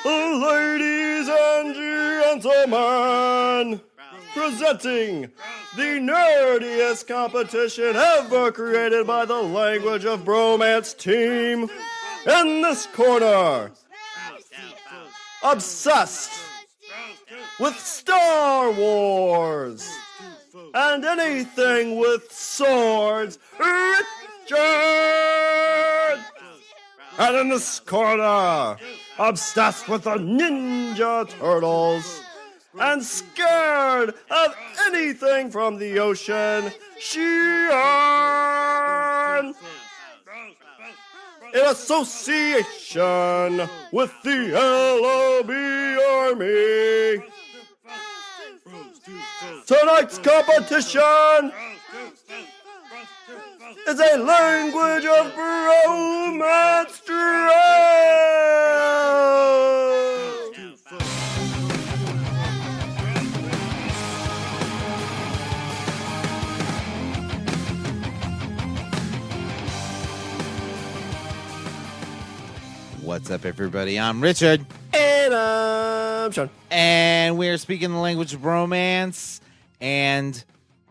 Ladies and gentlemen, presenting the nerdiest competition ever created by the Language of Bromance team. In this corner, obsessed with Star Wars and anything with swords, Richard! And in this corner, obsessed with the Ninja Turtles and scared of anything from the ocean, Shawn! In association with the LOB Army. Tonight's competition is a Language of Bromance draft. What's up, everybody? I'm Richard. And I'm Shawn. And we're speaking the language of bromance. And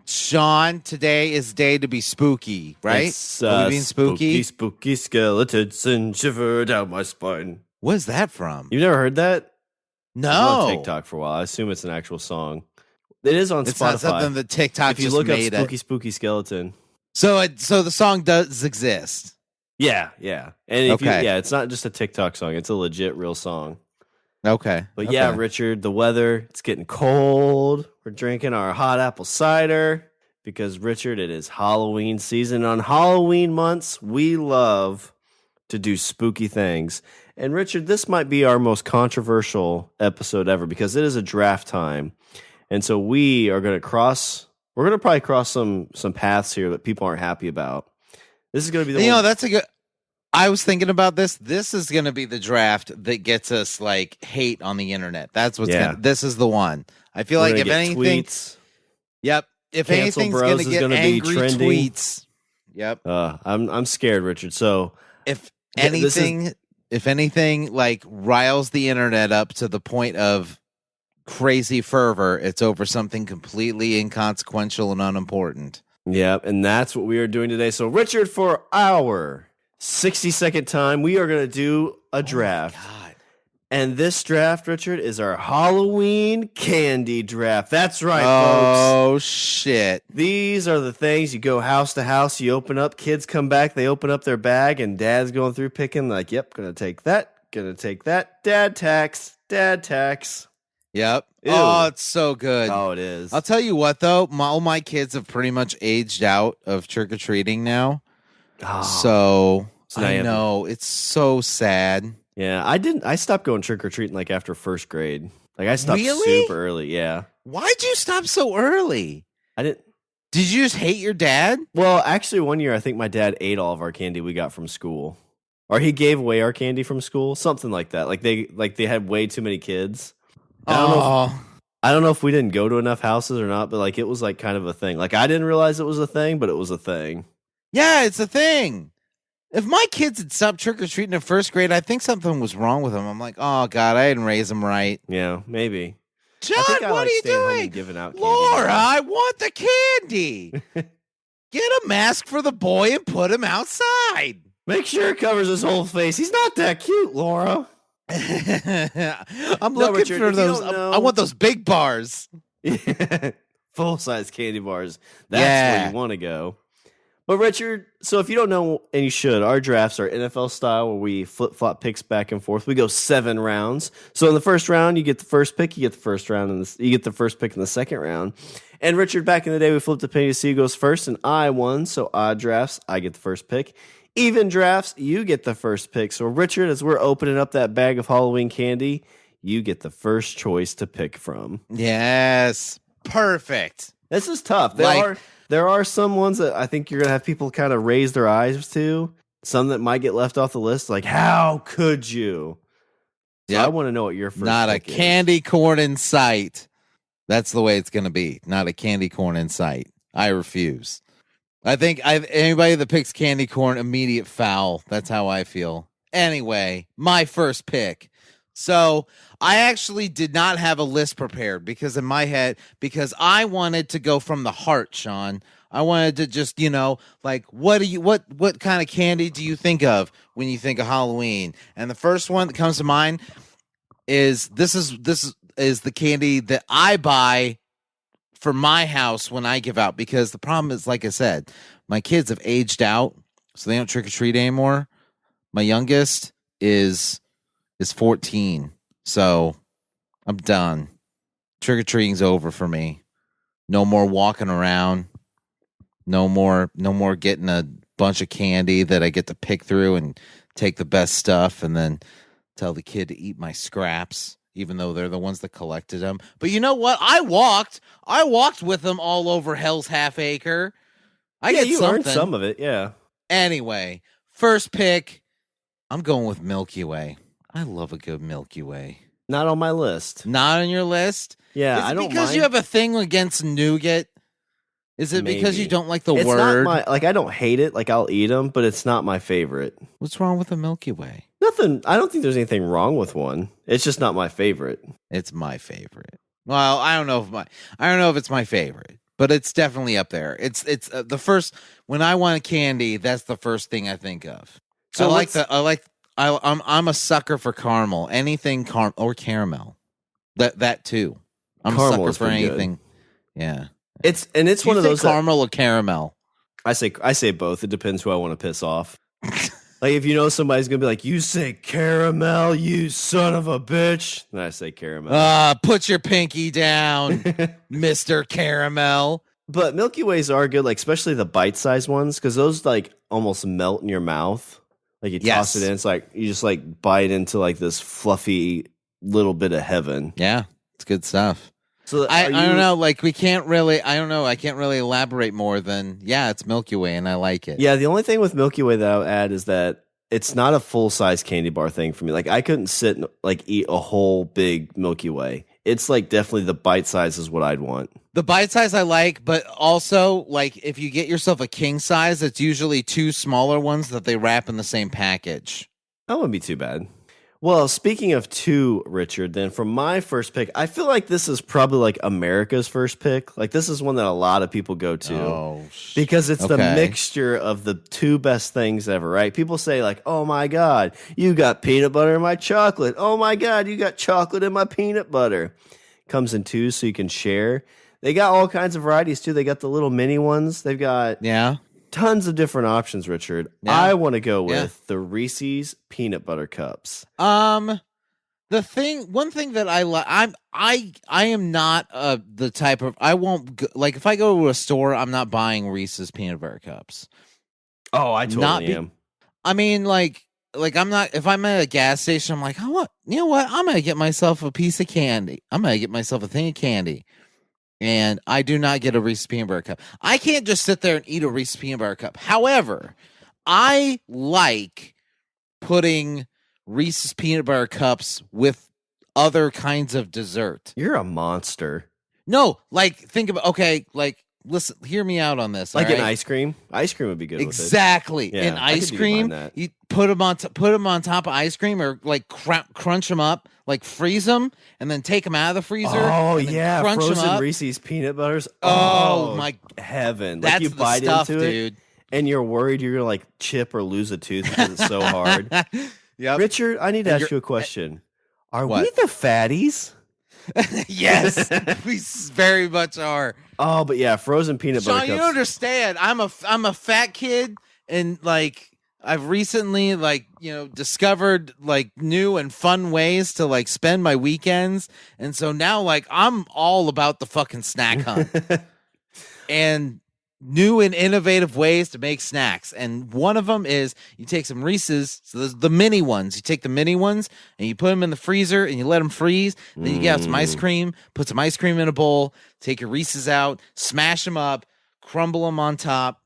Shawn, today is day to be spooky, right? It's, Are we being spooky? Spooky skeletons and shiver down my spine. What's that from? You've never heard that? No. It was on TikTok for a while. I assume it's an actual song. It is on It's Spotify. not something that TikTok if you just look up made spooky, spooky skeleton. So the song does exist. Yeah. And if Okay. it's not just a TikTok song. It's a legit real song. Okay. But yeah, Okay. Richard, the weather, it's getting cold. We're drinking our hot apple cider because, Richard, it is Halloween season. On Halloween months, we love to do spooky things. And, Richard, this might be our most controversial episode ever because it is a draft time. And so we're going to probably cross some paths here that people aren't happy about. This is going to be the one. that's a good. I was thinking about this. This is going to be the draft that gets us like hate on the internet. That's what's. This is the one. I feel like if anything, tweets. Yep. If Cancel anything's Bros going is to get gonna be angry trending. tweets. Yep. I'm scared, Richard. So If anything, like riles the internet up to the point of crazy fervor, it's over something completely inconsequential and unimportant. Yep, and that's what we are doing today. So, Richard, for our 60-second time, we are going to do a draft. Oh my God. And this draft, Richard, is our Halloween candy draft. That's right, Oh, folks. shit. These are the things you go house to house, you open up, kids come back, they open up their bag, and dad's going through picking, like, yep, gonna take that, dad tax. Yep. Ew. Oh, it's so good. Oh, it is. I'll tell you what, though. All my kids have pretty much aged out of trick-or-treating now. Oh. So now you I have to- know. It's so sad. Yeah, I stopped going trick-or-treating, like, after first grade. Like, I stopped Really? super early, yeah. Why'd you stop so early? I didn't... Did you just hate your dad? Well, actually, one year, I think my dad ate all of our candy we got from school. Or he gave away our candy from school, something like that. Like they had way too many kids. I don't know if we didn't go to enough houses or not, but like it was like kind of a thing. Like I didn't realize it was a thing, but it was a thing. Yeah, it's a thing. If my kids had stopped trick-or-treating in first grade, I think something was wrong with them. I'm like, oh, God, I didn't raise them right. Yeah, maybe. John, I think I what like are you staying home doing? and giving out candy. Laura, I want the candy. Get a mask for the boy and put him outside. Make sure it covers his whole face. He's not that cute, Laura. I'm No, looking Richard, for if you those. don't know- I want those big bars. Full-size candy bars. That's Yeah. where you want to go. But Richard, so if you don't know, and you should, our drafts are NFL style where we flip-flop picks back and forth. We go 7 rounds. So in the first round, you get the first pick, you get the first round, and you get the first pick in the second round. And Richard, back in the day, we flipped a penny to see who goes first, and I won. So odd drafts, I get the first pick. Even drafts, you get the first pick. So Richard, as we're opening up that bag of Halloween candy, you get the first choice to pick from. Yes, perfect. This is tough. There are some ones that I think you're going to have people kind of raise their eyes to. Some that might get left off the list. Like, how could you? So Yep. I want to know what your first Not a pick is. candy corn in sight. That's the way it's going to be. Not a candy corn in sight. I refuse. I think anybody that picks candy corn, immediate foul. That's how I feel. Anyway, my first pick. So I actually did not have a list prepared because in my head, because I wanted to go from the heart, Shawn. I wanted to just, like, what kind of candy do you think of when you think of Halloween? And the first one that comes to mind is this is the candy that I buy for my house when I give out, because the problem is, like I said, my kids have aged out, so they don't trick or treat anymore. My youngest is 14, so I'm done. Trick or treating's over for me. No more walking around. No more getting a bunch of candy that I get to pick through and take the best stuff and then tell the kid to eat my scraps, even though they're the ones that collected them. But you know what? I walked with them all over Hell's Half Acre. You earned some of it, yeah. Anyway, first pick, I'm going with Milky Way. I love a good Milky Way. Not on my list. Not on your list? Yeah, I don't mind. Because you have a thing against nougat? Is it because you don't like the it's word? Not I don't hate it. Like, I'll eat them, but it's not my favorite. What's wrong with the Milky Way? Nothing. I don't think there's anything wrong with one. It's just not my favorite. It's my favorite. Well, I don't know if it's my favorite, but it's definitely up there. It's the first, when I want a candy, that's the first thing I think of. So I'm a sucker for caramel. Anything or caramel. That too. I'm caramel a sucker for anything. Good. Yeah. It's one of those caramel or caramel. I say both. It depends who I want to piss off. Like, if somebody's gonna be like, "You say caramel, you son of a bitch," then I say caramel. Put your pinky down, Mr. Caramel. But Milky Ways are good, like especially the bite-sized ones, because those like almost melt in your mouth. Like, you toss it in, it's like you just like bite into like this fluffy little bit of heaven. Yeah, it's good stuff. So I don't know, like I can't really elaborate more than, it's Milky Way and I like it. Yeah, the only thing with Milky Way that I'll add is that it's not a full-size candy bar thing for me. Like, I couldn't sit and like eat a whole big Milky Way. It's like definitely the bite size is what I'd want. The bite size I like, but also like if you get yourself a king size, it's usually 2 smaller ones that they wrap in the same package. That wouldn't be too bad. Well, speaking of 2, Richard, then for my first pick, I feel like this is probably like America's first pick. Like, this is one that a lot of people go to because it's the mixture of the 2 best things ever, right? People say like, "Oh my God, you got peanut butter in my chocolate. Oh my God, you got chocolate in my peanut butter." Comes in 2 so you can share. They got all kinds of varieties too. They got the little mini ones. They've got tons of different options, Richard. Yeah. I want to go with the Reese's peanut butter cups. One thing that I like, I am not the type of, I won't like if I go to a store, I'm not buying Reese's peanut butter cups. Oh, I totally am. I mean, like I'm not, if I'm at a gas station, I'm like, you know what? I'm gonna get myself a piece of candy. I'm gonna get myself a thing of candy. And I do not get a Reese's peanut butter cup. I can't just sit there and eat a Reese's peanut butter cup. However, I like putting Reese's peanut butter cups with other kinds of dessert. You're a monster. No, like think about, listen, hear me out on this. Like an ice cream? Ice cream would be good exactly. with it. Yeah, an ice cream, you put them on top of ice cream, or like crunch them up, like freeze them, and then take them out of the freezer. Oh yeah, crunch frozen them up. Reese's peanut butters. Oh my heaven! That's like, you the bite stuff, into it, dude. And you're worried you're gonna like chip or lose a tooth because it's so hard. Yep. Richard, I need to ask you a question. Are we the fatties? Yes, we very much are. Oh, but yeah, frozen peanut butter cups. Shawn, you understand? I'm a fat kid, and like I've recently discovered like new and fun ways to like spend my weekends, and so now like I'm all about the fucking snack hunt and new and innovative ways to make snacks. And one of them is you take some Reese's, so the mini ones. You take the mini ones and you put them in the freezer and you let them freeze. And then you get out some ice cream, put some ice cream in a bowl, take your Reese's out, smash them up, crumble them on top.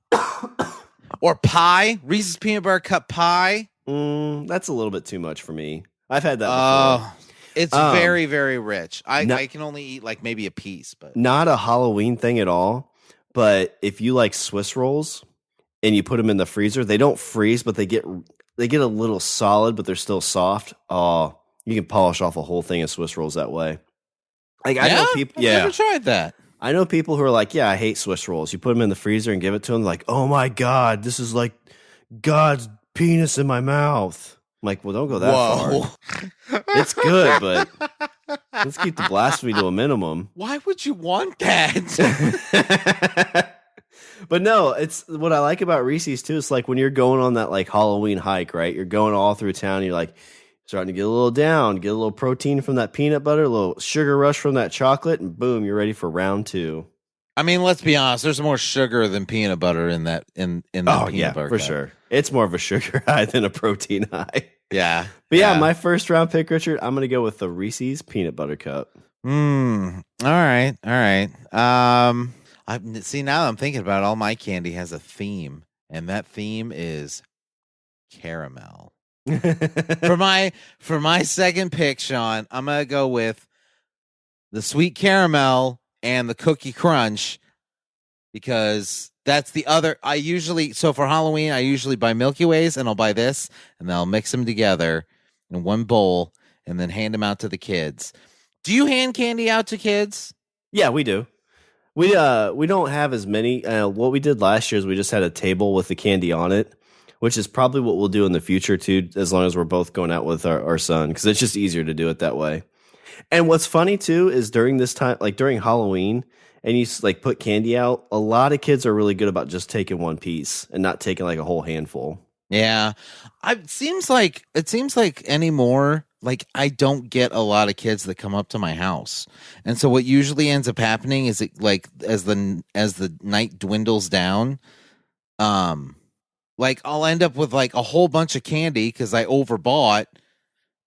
Or pie, Reese's peanut butter cup pie. That's a little bit too much for me. I've had that before. It's very, very rich. I can only eat like maybe a piece, but not a Halloween thing at all. But if you like Swiss rolls and you put them in the freezer, they don't freeze, but they get a little solid, but they're still soft. Oh, You can polish off a whole thing of Swiss rolls that way. Like I Yeah? know people. I've Yeah, never tried that. I know people who are like, yeah, I hate Swiss rolls. You put them in the freezer and give it to them, like, oh my god, this is like God's penis in my mouth. I'm like, well, don't go that far. It's good, but let's keep the blasphemy to a minimum. Why would you want that? But no, it's what I like about Reese's too. It's like when you're going on that like Halloween hike, right? You're going all through town. You're like starting to get a little down, get a little protein from that peanut butter, a little sugar rush from that chocolate, and boom, you're ready for round 2. I mean, let's be honest. There's more sugar than peanut butter in that peanut butter. For cup. sure. It's more of a sugar high than a protein high. Yeah. But yeah, my first round pick, Richard, I'm gonna go with the Reese's peanut butter cup. All right. I see, now that I'm thinking about it, all my candy has a theme, and that theme is caramel. For my second pick, Shawn, I'm gonna go with the sweet caramel and the cookie crunch, because that's the other. So for Halloween, I usually buy Milky Ways, and I'll buy this, and then I'll mix them together in one bowl, and then hand them out to the kids. Do you hand candy out to kids? Yeah, we do. We don't have as many. What we did last year is we just had a table with the candy on it, which is probably what we'll do in the future too, as long as we're both going out with our son, because it's just easier to do it that way. And what's funny too is during this time, like during Halloween, and you like put candy out, a lot of kids are really good about just taking one piece and not taking like a whole handful. Yeah, it seems like anymore. Like I don't get a lot of kids that come up to my house, and so what usually ends up happening is it like as the night dwindles down, like I'll end up with like a whole bunch of candy because I overbought,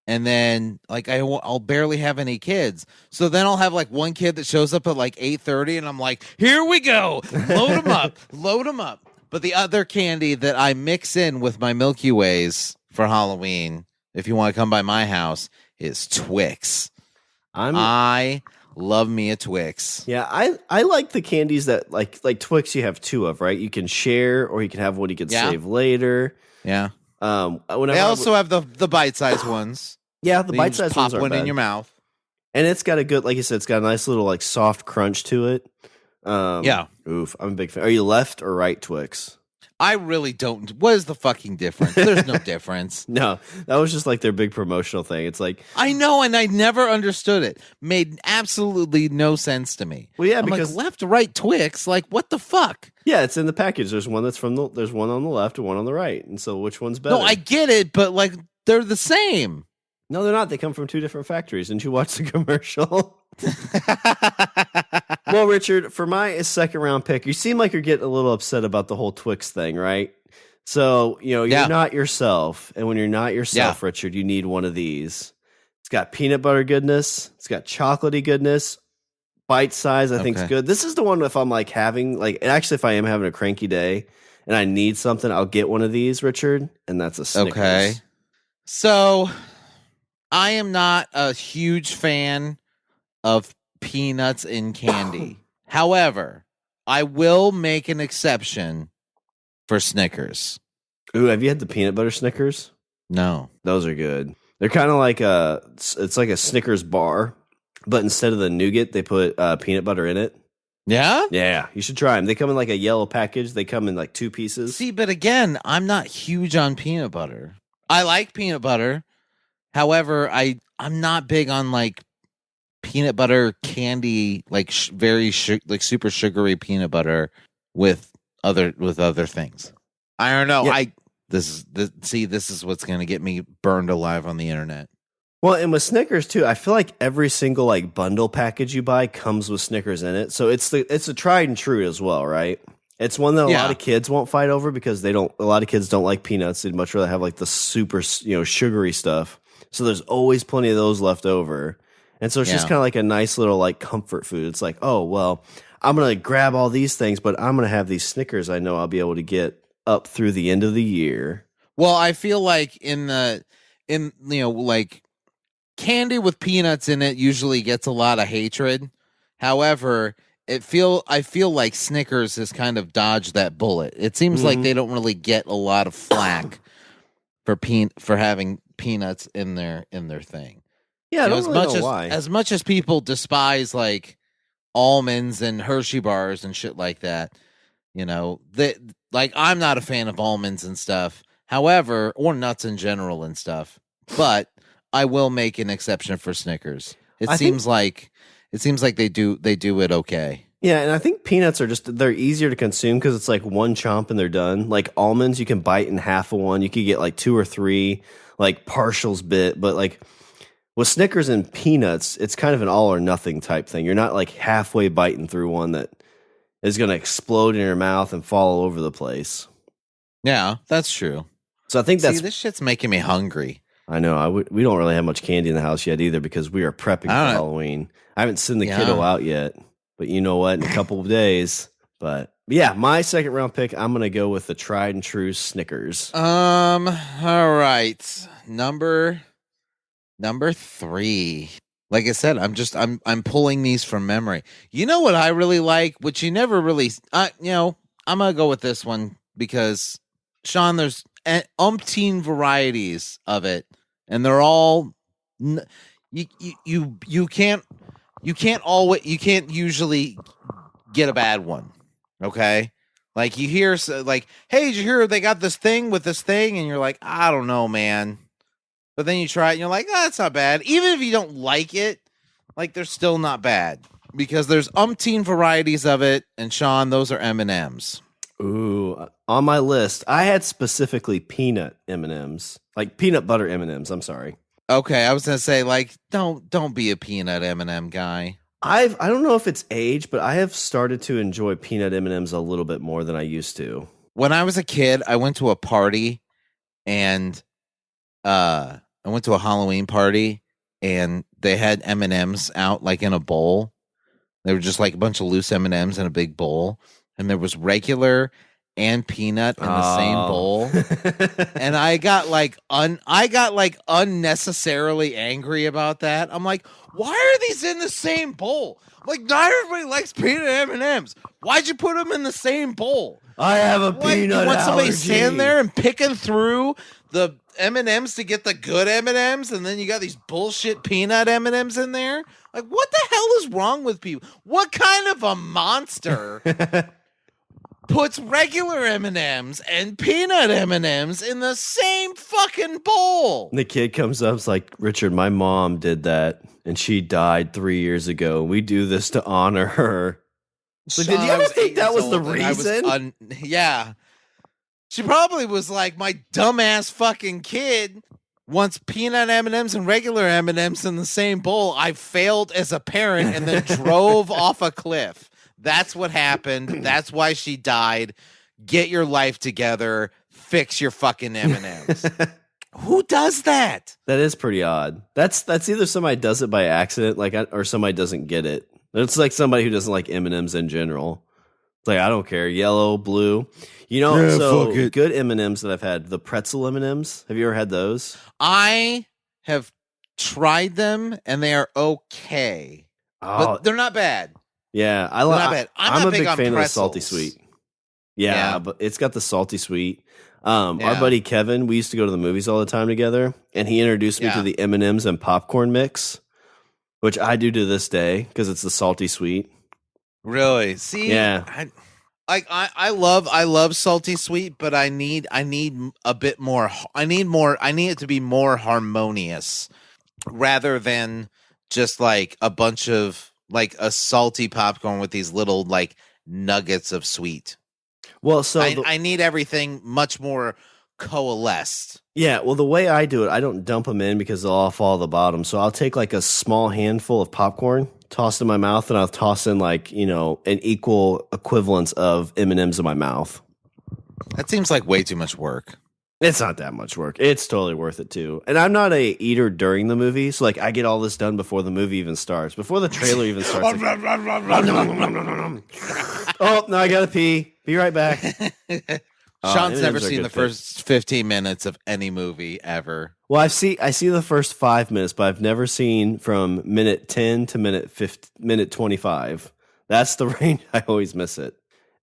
and then like I'll barely have any kids. So then I'll have like one kid that shows up at like 8:30, and I'm like, here we go, load them up. But the other candy that I mix in with my Milky Ways for Halloween, if you want to come by my house, is Twix. I love me a Twix. Yeah, I like the candies that like Twix you have 2 of, right? You can share, or you can have one you can save later. Yeah. They also have the bite-sized ones. Yeah, the bite-sized ones are pop one bad. in your mouth. And it's got a good, like you said, it's got a nice little like soft crunch to it. Yeah. Oof, I'm a big fan. Are you left or right Twix? I really don't. What is the fucking difference? There's no difference. No, that was just like their big promotional thing. It's like, I know, and I never understood it. Made absolutely no sense to me. well, yeah, I'm because like, left, right Twix. Like, what the fuck? yeah, it's in the package. There's one there's one on the left and one on the right, and so which one's better? No, I get it, but like they're the same. No, they're not. They come from 2 different factories. Didn't you watch the commercial? Well, Richard, for my second round pick, you seem like you're getting a little upset about the whole Twix thing, right? So, you're not yourself. And when you're not yourself, Richard, you need one of these. It's got peanut butter goodness. It's got chocolatey goodness. Bite size, I think is good. This is the one if I'm like having, like, actually, if I am having a cranky day and I need something, I'll get one of these, Richard. And that's a Snickers. Okay. So, I am not a huge fan of peanuts in candy. However, I will make an exception for Snickers. Ooh, have you had the peanut butter Snickers? No. Those are good. They're kind of like it's like a Snickers bar, but instead of the nougat, they put peanut butter in it. Yeah? Yeah, you should try them. They come in like a yellow package. They come in like 2 pieces. See, but again, I'm not huge on peanut butter. I like peanut butter. However, I'm not big on like peanut butter candy, like like super sugary peanut butter with other things. I don't know. Yeah. This is what's going to get me burned alive on the internet. Well, and with Snickers too, I feel like every single like bundle package you buy comes with Snickers in it. So it's a tried and true as well, right? It's one that a lot of kids won't fight over because a lot of kids don't like peanuts. They'd much rather have like the super, sugary stuff. So there's always plenty of those left over. And so it's just kind of like a nice little like comfort food. It's like, oh, well, I'm going to grab all these things, but I'm going to have these Snickers I know I'll be able to get up through the end of the year. Well, I feel like like candy with peanuts in it usually gets a lot of hatred. However, I feel like Snickers has kind of dodged that bullet. It seems like they don't really get a lot of flack for having peanuts in their thing. Yeah, I don't as really much know as why. as much as people despise like almonds and Hershey bars and shit like that, that like I'm not a fan of almonds and stuff. However, or nuts in general and stuff. But I will make an exception for Snickers. It seems like they do it okay. Yeah, and I think peanuts are they're easier to consume because it's like one chomp and they're done. Like almonds, you can bite in half of one. You could get like 2 or 3 like partials bit, but like with Snickers and peanuts, it's kind of an all or nothing type thing. You're not like halfway biting through one that is going to explode in your mouth and fall all over the place. Yeah, that's true. So I think this shit's making me hungry. I know. We don't really have much candy in the house yet either because we are prepping for Halloween. I haven't sent the kiddo out yet, but you know what? In a couple of days. But yeah, my second round pick, I'm going to go with the tried and true Snickers. All right. Number 3. Like I said, I'm pulling these from memory. You know what I really like, which you never really, I'm going to go with this one because Shawn, there's umpteen varieties of it, and they're all you can't usually get a bad one. Okay, like you hear like, hey, did you hear they got this thing with this thing, and you're like, I don't know, man. But then you try it and you're like, that's not bad. Even if you don't like it, like they're still not bad because there's umpteen varieties of it. And Shawn, those are M&Ms. Ooh, on my list, I had specifically peanut M&Ms, like peanut butter M&Ms. I'm sorry. Okay, I was gonna say like, don't be a peanut M&M guy. I don't know if it's age, but I have started to enjoy peanut M&Ms a little bit more than I used to. When I was a kid, I went to a party and I went to a Halloween party and they had M&Ms out like in a bowl. They were just like a bunch of loose M&Ms in a big bowl, and there was regular and peanut in the same bowl. And I got like unnecessarily angry about that. I'm like, why are these in the same bowl? I'm like, not everybody likes peanut M&Ms. Why'd you put them in the same bowl? I have a peanut You want somebody allergy. standing there and picking through the M&Ms to get the good M&Ms, and then you got these bullshit peanut M&Ms in there? Like, what the hell is wrong with people? What kind of a monster puts regular M&Ms and peanut M&Ms in the same fucking bowl? And the kid comes up, it's like, Richard, my mom did that, and she died 3 years ago. We do this to honor her. Like, did you ever think that was the reason? Yeah. She probably was like, my dumbass fucking kid wants peanut M&Ms and regular M&Ms in the same bowl. I failed as a parent and then drove off a cliff. That's what happened. That's why she died. Get your life together. Fix your fucking M&Ms. Who does that? That is pretty odd. That's either somebody does it by accident, like, or somebody doesn't get it. It's like somebody who doesn't like M&Ms in general. It's like, I don't care, yellow, blue. Good M&Ms that I've had, the pretzel M&Ms. Have you ever had those? I have tried them, and they are okay. But they're not bad. Yeah, they're not bad. I'm a big fan pretzels. of the salty sweet. Yeah, but it's got the salty sweet. Our buddy Kevin, we used to go to the movies all the time together, and he introduced me to the M&Ms and popcorn mix, which I do to this day because it's the salty sweet. Really? See, I love salty sweet, but I need a bit more. I need it to be more harmonious rather than just like a bunch of like a salty popcorn with these little like nuggets of sweet. Well, so I need everything much more coalesced. Yeah, well, the way I do it, I don't dump them in because they'll all fall to the bottom. So I'll take like a small handful of popcorn, toss it in my mouth, and I'll toss in like, an equal equivalence of M&Ms in my mouth. That seems like way too much work. It's not that much work. It's totally worth it too. And I'm not a eater during the movie, so like I get all this done before the movie even starts, before the trailer even starts. Oh, no, I gotta pee. Be right back. Shawn's never seen the first 15 minutes of any movie ever. Well, I see the first 5 minutes, but I've never seen from minute 10 to minute 25. That's the range. I always miss it.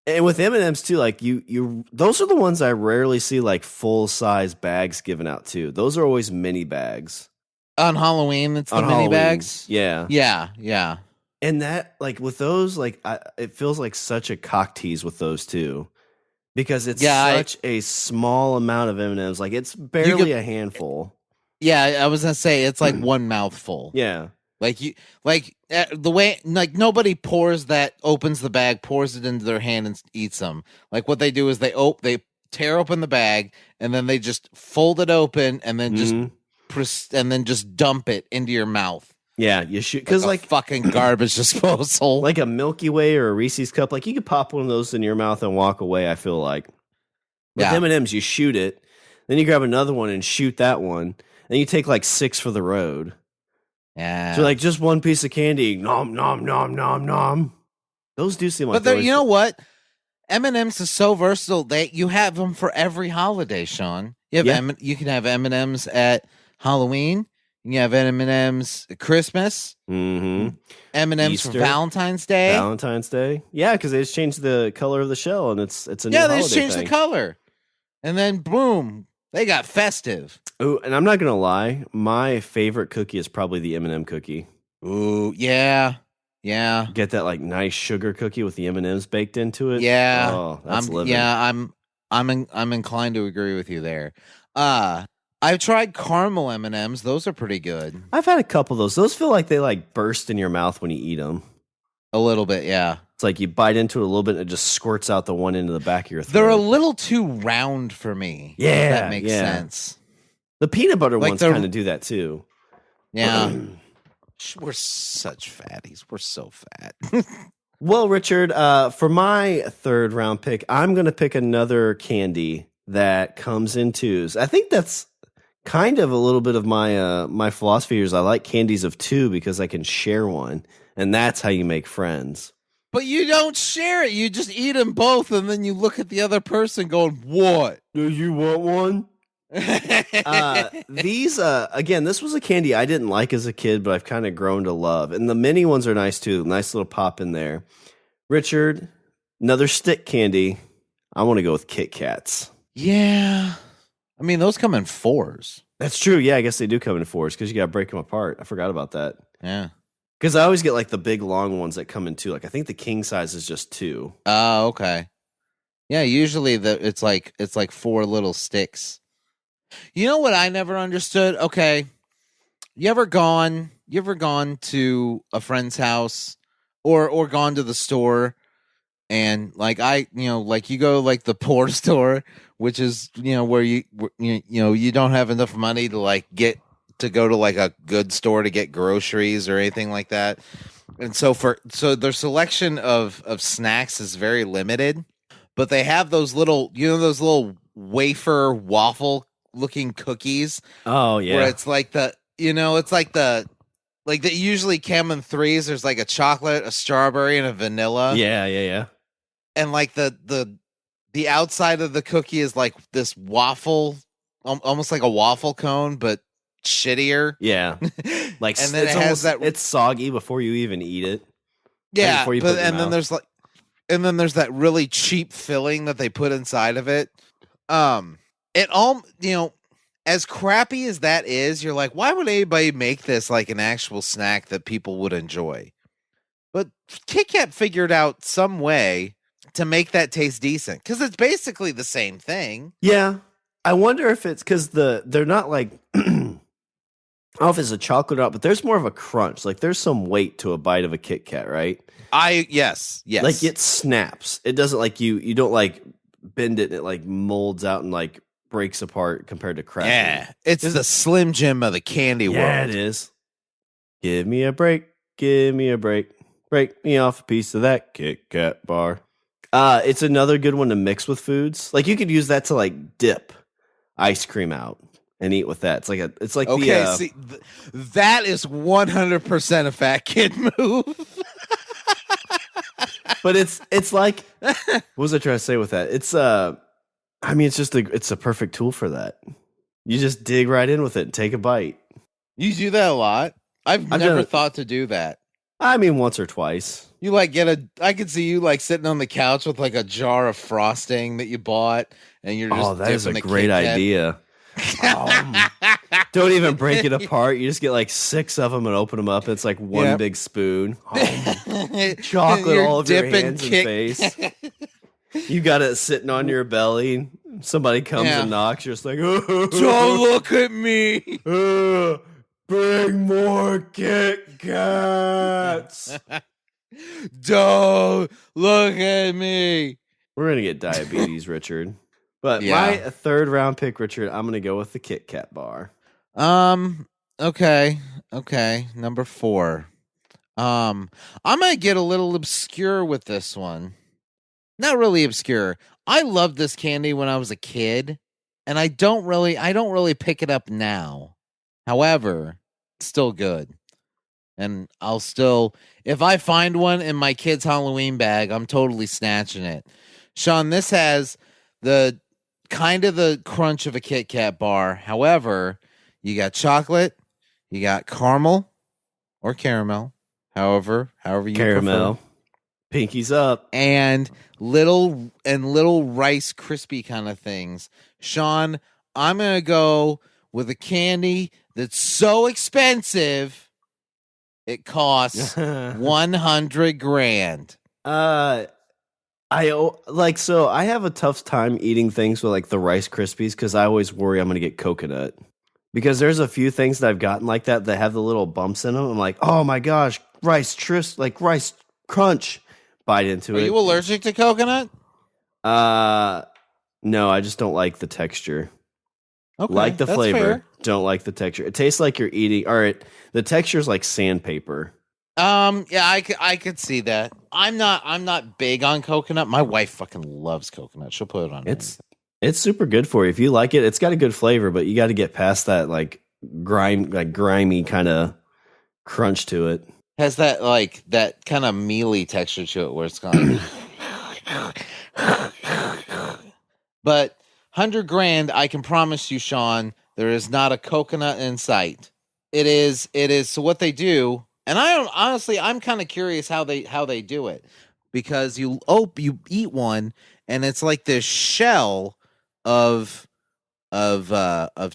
And with M&Ms too, like you those are the ones I rarely see like full size bags given out too. Those are always mini bags. On Halloween, it's the On mini Halloween. bags. Yeah. Yeah. And that, like, with those, like, it feels like such a cock tease with those two, because it's such a small amount of M&Ms. Like, it's barely a handful. Yeah, I was gonna say it's like one mouthful. Yeah, the way, like, nobody opens the bag, pours it into their hand, and eats them. Like, what they do is they tear open the bag, and then they just fold it open, and then just dump it into your mouth. Yeah, you should, because like fucking garbage disposal, like a Milky Way or a Reese's cup. Like, you could pop one of those in your mouth and walk away. I feel like with M&Ms, you shoot it, then you grab another one and shoot that one, and you take like 6 for the road. Yeah, so like just one piece of candy, nom nom nom nom nom. Those do seem like, but you know what? M&Ms is so versatile. You have them for every holiday, Sean. You can have M&Ms at Halloween. You can have M&Ms at Christmas. Mm-hmm. M&Ms Easter, for Valentine's Day. Yeah, because they just changed the color of the shell, and it's a new they just changed the color, and then boom, they got festive. Oh, and I'm not gonna lie, my favorite cookie is probably the M&M cookie. Ooh, yeah. Get that like nice sugar cookie with the M&Ms baked into it. Yeah, oh, that's living. Yeah, I'm inclined to agree with you there. I've tried caramel M&Ms. Those are pretty good. I've had a couple of those. Those feel like they like burst in your mouth when you eat them. A little bit, yeah. It's like you bite into it a little bit and it just squirts out the one end of the back of your throat. They're a little too round for me. Yeah, if that makes sense. The peanut butter ones kind of do that too. Yeah. We're such fatties. We're so fat. Well, Richard, for my third round pick, I'm going to pick another candy that comes in twos. I think that's kind of a little bit of my my philosophy is I like candies of 2 because I can share one, and that's how you make friends. But you don't share it. You just eat them both, and then you look at the other person going, what? Do you want one? These again, this was a candy I didn't like as a kid, but I've kind of grown to love. And the mini ones are nice too. Nice little pop in there. Richard, another stick candy. I want to go with Kit Kats. Yeah. I mean, those come in 4s. That's true. Yeah, I guess they do come in 4s because you got to break them apart. I forgot about that. Yeah. Because I always get like the big long ones that come in 2. Like I think the king size is just 2. Oh, okay. Yeah, usually it's like 4 little sticks. You know what I never understood? Okay. You ever gone to a friend's house or gone to the store and like you go like the poor store, which is, where you don't have enough money to like to go to like a good store to get groceries or anything like that. And so their selection of snacks is very limited, but they have those little wafer waffle looking cookies. Oh yeah. Where it's like they usually come in 3s. There's like a chocolate, a strawberry, and a vanilla. Yeah. And like the outside of the cookie is like this waffle, almost like a waffle cone, but shittier. Yeah. Like, and then it has it's soggy before you even eat it. Yeah. Then there's that really cheap filling that they put inside of it. It all, as crappy as that is, you're like, why would anybody make this like an actual snack that people would enjoy? But Kit Kat figured out some way to make that taste decent because it's basically the same thing. Yeah. I wonder if it's because they're not like, I don't know if it's a chocolate or not, but there's more of a crunch. Like there's some weight to a bite of a Kit Kat, right? Yes. Like it snaps. It doesn't like you don't like bend it and it like molds out and like breaks apart compared to cracking. Yeah, it's the Slim Jim of the candy world. Yeah, it is. Give me a break. Break me off a piece of that Kit Kat bar. It's another good one to mix with foods. Like you could use that to like dip ice cream out and eat with that. It's like okay. See, that is 100% a fat kid move. But it's like, what was I trying to say with that? It's it's a perfect tool for that. You just dig right in with it and take a bite. You do that a lot. I've never thought to do that. I mean, once or twice. You like I could see you like sitting on the couch with like a jar of frosting that you bought, and you're just that is a great idea. Don't even break it apart. You just get like 6 of them and open them up. It's like one big spoon. Chocolate all over your hands and face. You got it sitting on your belly. Somebody comes and knocks. You're just like, don't look at me. Bring more Kit Kats. Don't look at me. We're going to get diabetes, Richard. But my third round pick, Richard, I'm going to go with the Kit Kat bar. Okay. Number 4. I'm going to get a little obscure with this one. Not really obscure. I loved this candy when I was a kid, and I don't really pick it up now. However, it's still good. And I'll still, if I find one in my kid's Halloween bag, I'm totally snatching it. Shawn, this has the kind of the crunch of a Kit Kat bar. However, you got chocolate, you got caramel or caramel, however you prefer. Pinkies up. And little Rice Krispie kind of things. Shawn, I'm going to go with a candy that's so expensive it costs $100,000. I have a tough time eating things with like the Rice Krispies because I always worry I'm going to get coconut. Because there's a few things that I've gotten like that have the little bumps in them. I'm like, oh my gosh, Rice Crunch. Bite into it. Are you allergic to coconut? No, I just don't like the texture. Okay, like the flavor, fair. Don't like the texture. It tastes like you're eating. All right, the texture is like sandpaper. Yeah, I could see that. I'm not big on coconut. My wife fucking loves coconut. She'll put it on. It's super good for you if you like it. It's got a good flavor, but you got to get past that like grimy kind of crunch to it. Has that kind of mealy texture to it where it's gone. But $100,000, I can promise you, Shawn, there is not a coconut in sight. It is. So what they do, and I'm kind of curious how they do it, because you eat one and it's like this shell of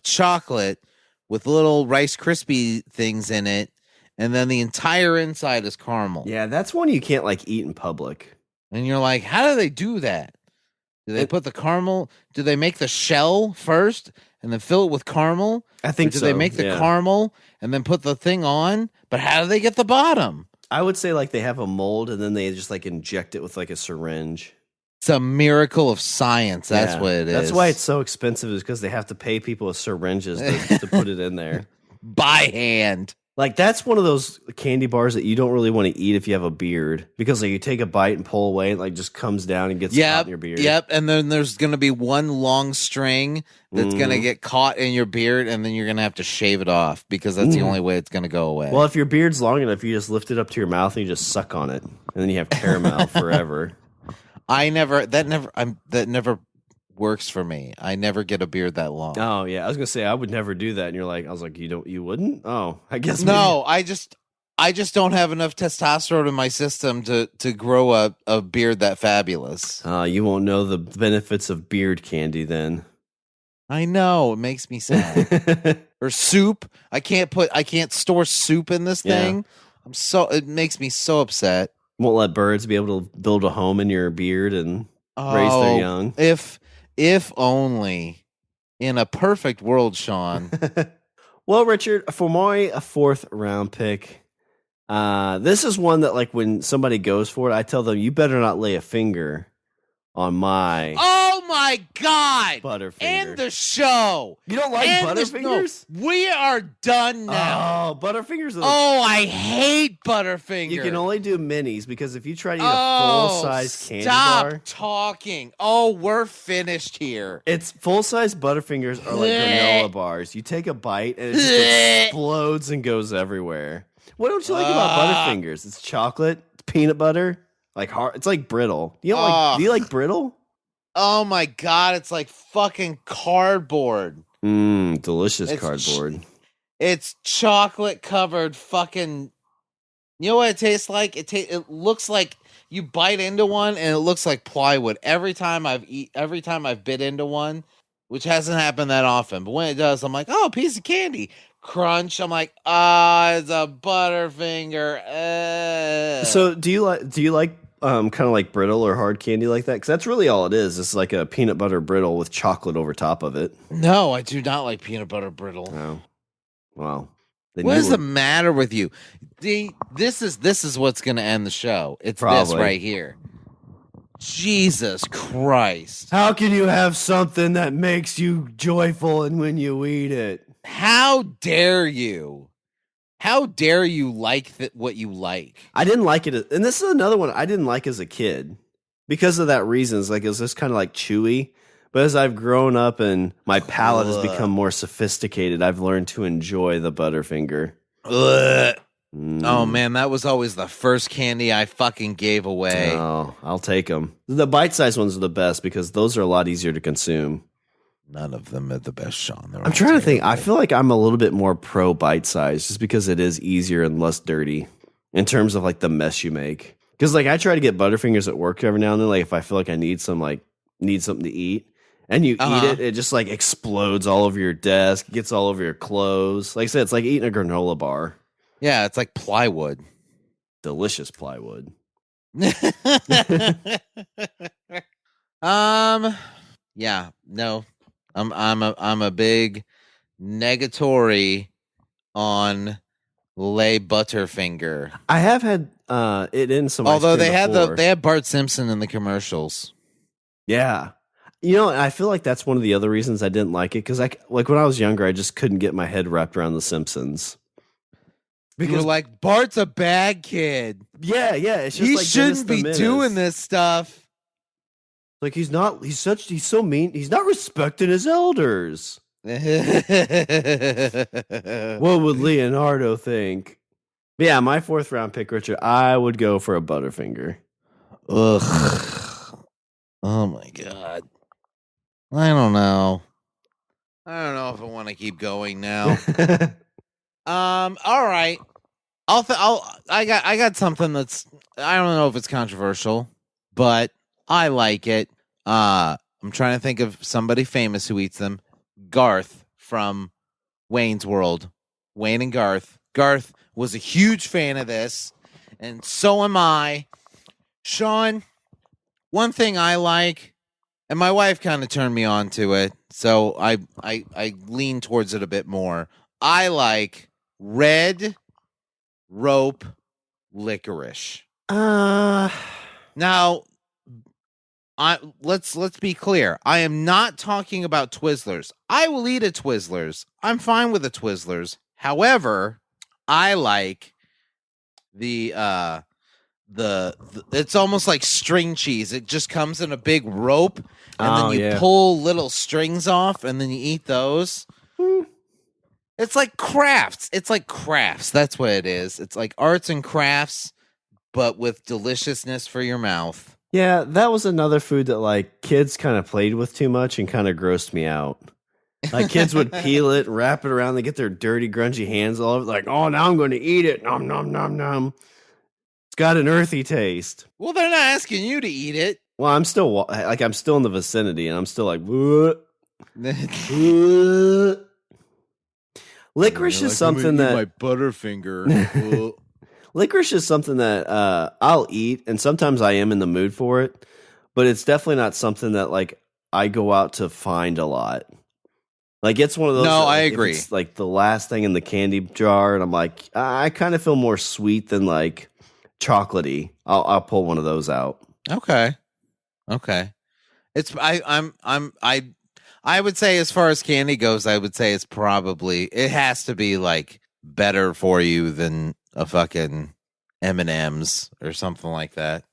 chocolate with little Rice Krispie things in it. And then the entire inside is caramel. Yeah, that's one you can't like eat in public. And you're like, how do they do that? Do they put the caramel? Do they make the shell first and then fill it with caramel? I think so. Do they make the caramel and then put the thing on? But how do they get the bottom? I would say like they have a mold and then they just like inject it with like a syringe. It's a miracle of science. That's what it is. That's why it's so expensive, is because they have to pay people with syringes to put it in there. By hand. Like, that's one of those candy bars that you don't really want to eat if you have a beard, because like you take a bite and pull away and like just comes down and gets caught in your beard. Yep, and then there's going to be one long string that's going to get caught in your beard, and then you're going to have to shave it off because that's the only way it's going to go away. Well, if your beard's long enough, you just lift it up to your mouth and you just suck on it, and then you have caramel forever. That never works for me. I never get a beard that long. Oh yeah, I was gonna say I would never do that, and I was like, you wouldn't? Oh, I guess no. I just don't have enough testosterone in my system to grow a beard that fabulous. You won't know the benefits of beard candy then. I know, it makes me sad. Or soup. I can't store soup in this thing. It makes me so upset. Won't let birds be able to build a home in your beard and raise their young. If only in a perfect world, Shawn. Well, Richard, for my 4th round pick, this is one that like when somebody goes for it, I tell them, you better not lay a finger on my my God! Butterfinger. End the show. You don't like Butterfingers? No, we are done now. Oh, Butterfingers. I hate Butterfingers. You can only do minis, because if you try to eat a full-size candy bar... Stop talking. Oh, we're finished here. It's full-size Butterfingers are like granola bars. You take a bite and it just explodes and goes everywhere. What don't you like about Butterfingers? It's chocolate, it's peanut butter, like hard. It's like brittle. Do you like brittle? Oh my God, it's like fucking cardboard. Delicious cardboard. It's chocolate covered fucking. You know what it tastes like? It looks like you bite into one and it looks like plywood. Every time I've bit into one, which hasn't happened that often. But when it does, I'm like, oh, a piece of candy. Crunch. I'm like, it's a Butterfinger. So do you like kind of like brittle or hard candy like that? Because that's really all it is. It's like a peanut butter brittle with chocolate over top of it. No, I do not like peanut butter brittle. Oh, well. What is the matter with you? This is what's going to end the show. It's Probably. This right here. Jesus Christ. How can you have something that makes you joyful and when you eat it? How dare you? How dare you like what you like? I didn't like it. And this is another one I didn't like as a kid because of that reason. It's like, it was just kind of like chewy. But as I've grown up and my palate has become more sophisticated, I've learned to enjoy the Butterfinger. Oh, man, that was always the first candy I fucking gave away. Oh, I'll take them. The bite-sized ones are the best because those are a lot easier to consume. None of them are the best, Shawn. I'm trying to think. I feel like I'm a little bit more pro bite-sized just because it is easier and less dirty in terms of like the mess you make. Because like I try to get Butterfingers at work every now and then. Like if I feel like I need something to eat. And you eat it, it just like explodes all over your desk, gets all over your clothes. Like I said, it's like eating a granola bar. Yeah, it's like plywood. Delicious plywood. Yeah, no. I'm a big negatory on LOB Butterfinger. I have had it in some. Although they before. had Bart Simpson in the commercials. Yeah. You know, I feel like that's one of the other reasons I didn't like it because like when I was younger, I just couldn't get my head wrapped around The Simpsons. Because you're like, Bart's a bad kid. Yeah. It's just he like shouldn't be doing this stuff. Like he's so mean. He's not respecting his elders. What would Leonardo think? But yeah, my 4th round pick, Richard, I would go for a Butterfinger. Ugh. Oh my God. I don't know if I want to keep going now. All right. I got something that's, I don't know if it's controversial, but I like it. I'm trying to think of somebody famous who eats them. Garth from Wayne's World. Wayne and Garth. Garth was a huge fan of this, and so am I. Shawn, one thing I like, and my wife kind of turned me on to it, so I lean towards it a bit more. I like red rope licorice. Now, let's be clear. I am not talking about Twizzlers. I will eat a Twizzlers. I'm fine with the Twizzlers. However, I like the it's almost like string cheese. It just comes in a big rope, and then you pull little strings off, and then you eat those. It's like crafts. That's what it is. It's like arts and crafts, but with deliciousness for your mouth. Yeah, that was another food that like kids kind of played with too much and kind of grossed me out. Like kids would peel it, wrap it around, they get their dirty, grungy hands all over it. Like, oh, now I'm going to eat it. Nom, nom, nom, nom. It's got an earthy taste. Well, they're not asking you to eat it. Well, I'm still in the vicinity, and I'm still like, what? Licorice is something that my Butterfinger. Licorice is something that I'll eat, and sometimes I am in the mood for it, but it's definitely not something that like I go out to find a lot. Like it's one of those. No, that, like, I agree. It's like the last thing in the candy jar, and I'm like, I kind of feel more sweet than like chocolatey. I'll pull one of those out. Okay. It's I would say as far as candy goes, I would say it has to be like better for you than a fucking M&Ms or something like that.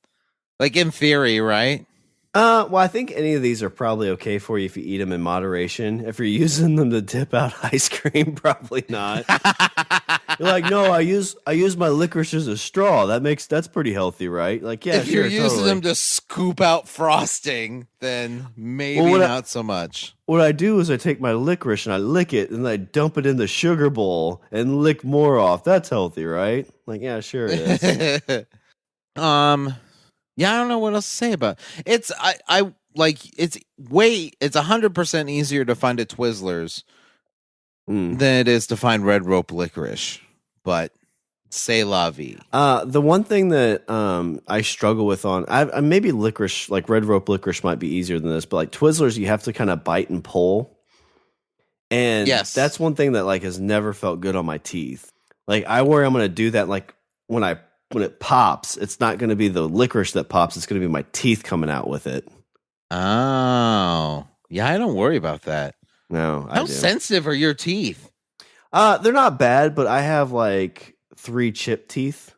Like in theory, right? Well, I think any of these are probably okay for you if you eat them in moderation. If you're using them to dip out ice cream, probably not. You're like, no, I use my licorice as a straw. That's pretty healthy, right? Like, yeah, if you're using them to scoop out frosting, then maybe not so much. What I do is I take my licorice and I lick it and I dump it in the sugar bowl and lick more off. That's healthy, right? Like, yeah, sure it is. Yeah, I don't know what else to say about it. like it's 100% easier to find a Twizzlers than it is to find red rope licorice. But c'est la vie. The one thing that I struggle with on I maybe licorice, like red rope licorice, might be easier than this, but like Twizzlers, you have to kind of bite and pull, and yes, that's one thing that like has never felt good on my teeth. Like I worry I'm going to do that. Like when it pops, it's not going to be the licorice that pops; it's going to be my teeth coming out with it. Oh, yeah, I don't worry about that. No, how sensitive are your teeth? They're not bad, but I have like 3 chipped teeth,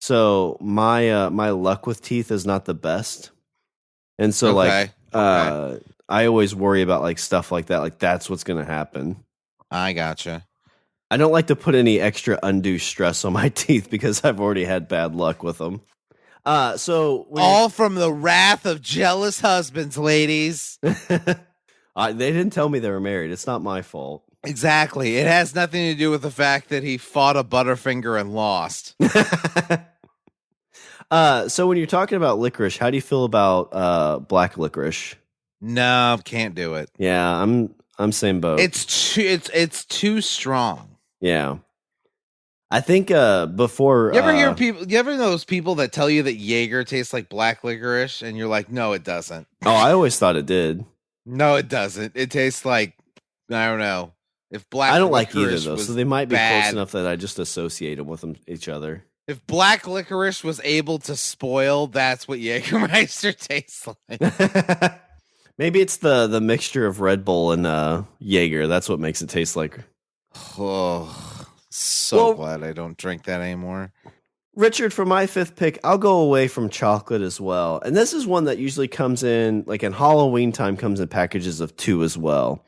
so my luck with teeth is not the best, and so I always worry about like stuff like that. Like that's what's going to happen. I gotcha. I don't like to put any extra undue stress on my teeth because I've already had bad luck with them. So all from the wrath of jealous husbands, ladies. They didn't tell me they were married. It's not my fault. Exactly. It has nothing to do with the fact that he fought a Butterfinger and lost. So when you're talking about licorice, how do you feel about black licorice? No, can't do it. Yeah, I'm same boat. It's too strong. Yeah. I think before you ever hear people, you ever know those people that tell you that Jaeger tastes like black licorice and you're like, no, it doesn't. Oh, I always thought it did. No, it doesn't. It tastes like, I don't know. If black I don't like either of those, so they might be bad, close enough that I just associate them with each other. If black licorice was able to spoil, that's what Jägermeister tastes like. Maybe it's the mixture of Red Bull and Jaeger. That's what makes it taste like. Oh, so glad I don't drink that anymore. Richard, for my 5th pick, I'll go away from chocolate as well. And this is one that usually comes in, like in Halloween time, comes in packages of 2 as well.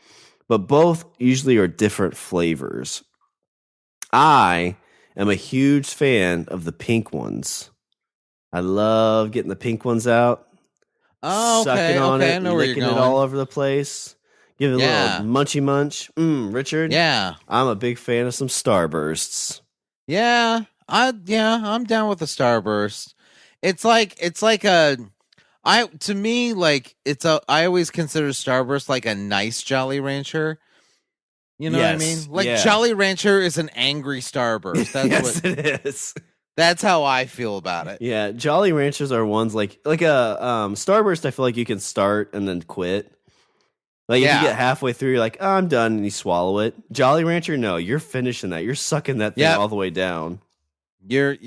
But both usually are different flavors. I am a huge fan of the pink ones. I love getting the pink ones out. Oh, okay, sucking on okay, it, I know where licking you're it going. all over the place. Give it a little munchy munch. Richard? Yeah. I'm a big fan of some Starbursts. Yeah. I'm down with the Starburst. I always consider Starburst like a nice Jolly Rancher. You know what I mean? Like Jolly Rancher is an angry Starburst. That's yes, it is. That's how I feel about it. Yeah, Jolly Ranchers are ones like a Starburst. I feel like you can start and then quit. Like if you get halfway through, you're like, oh, I'm done, and you swallow it. Jolly Rancher, no, you're finishing that. You're sucking that thing all the way down. Or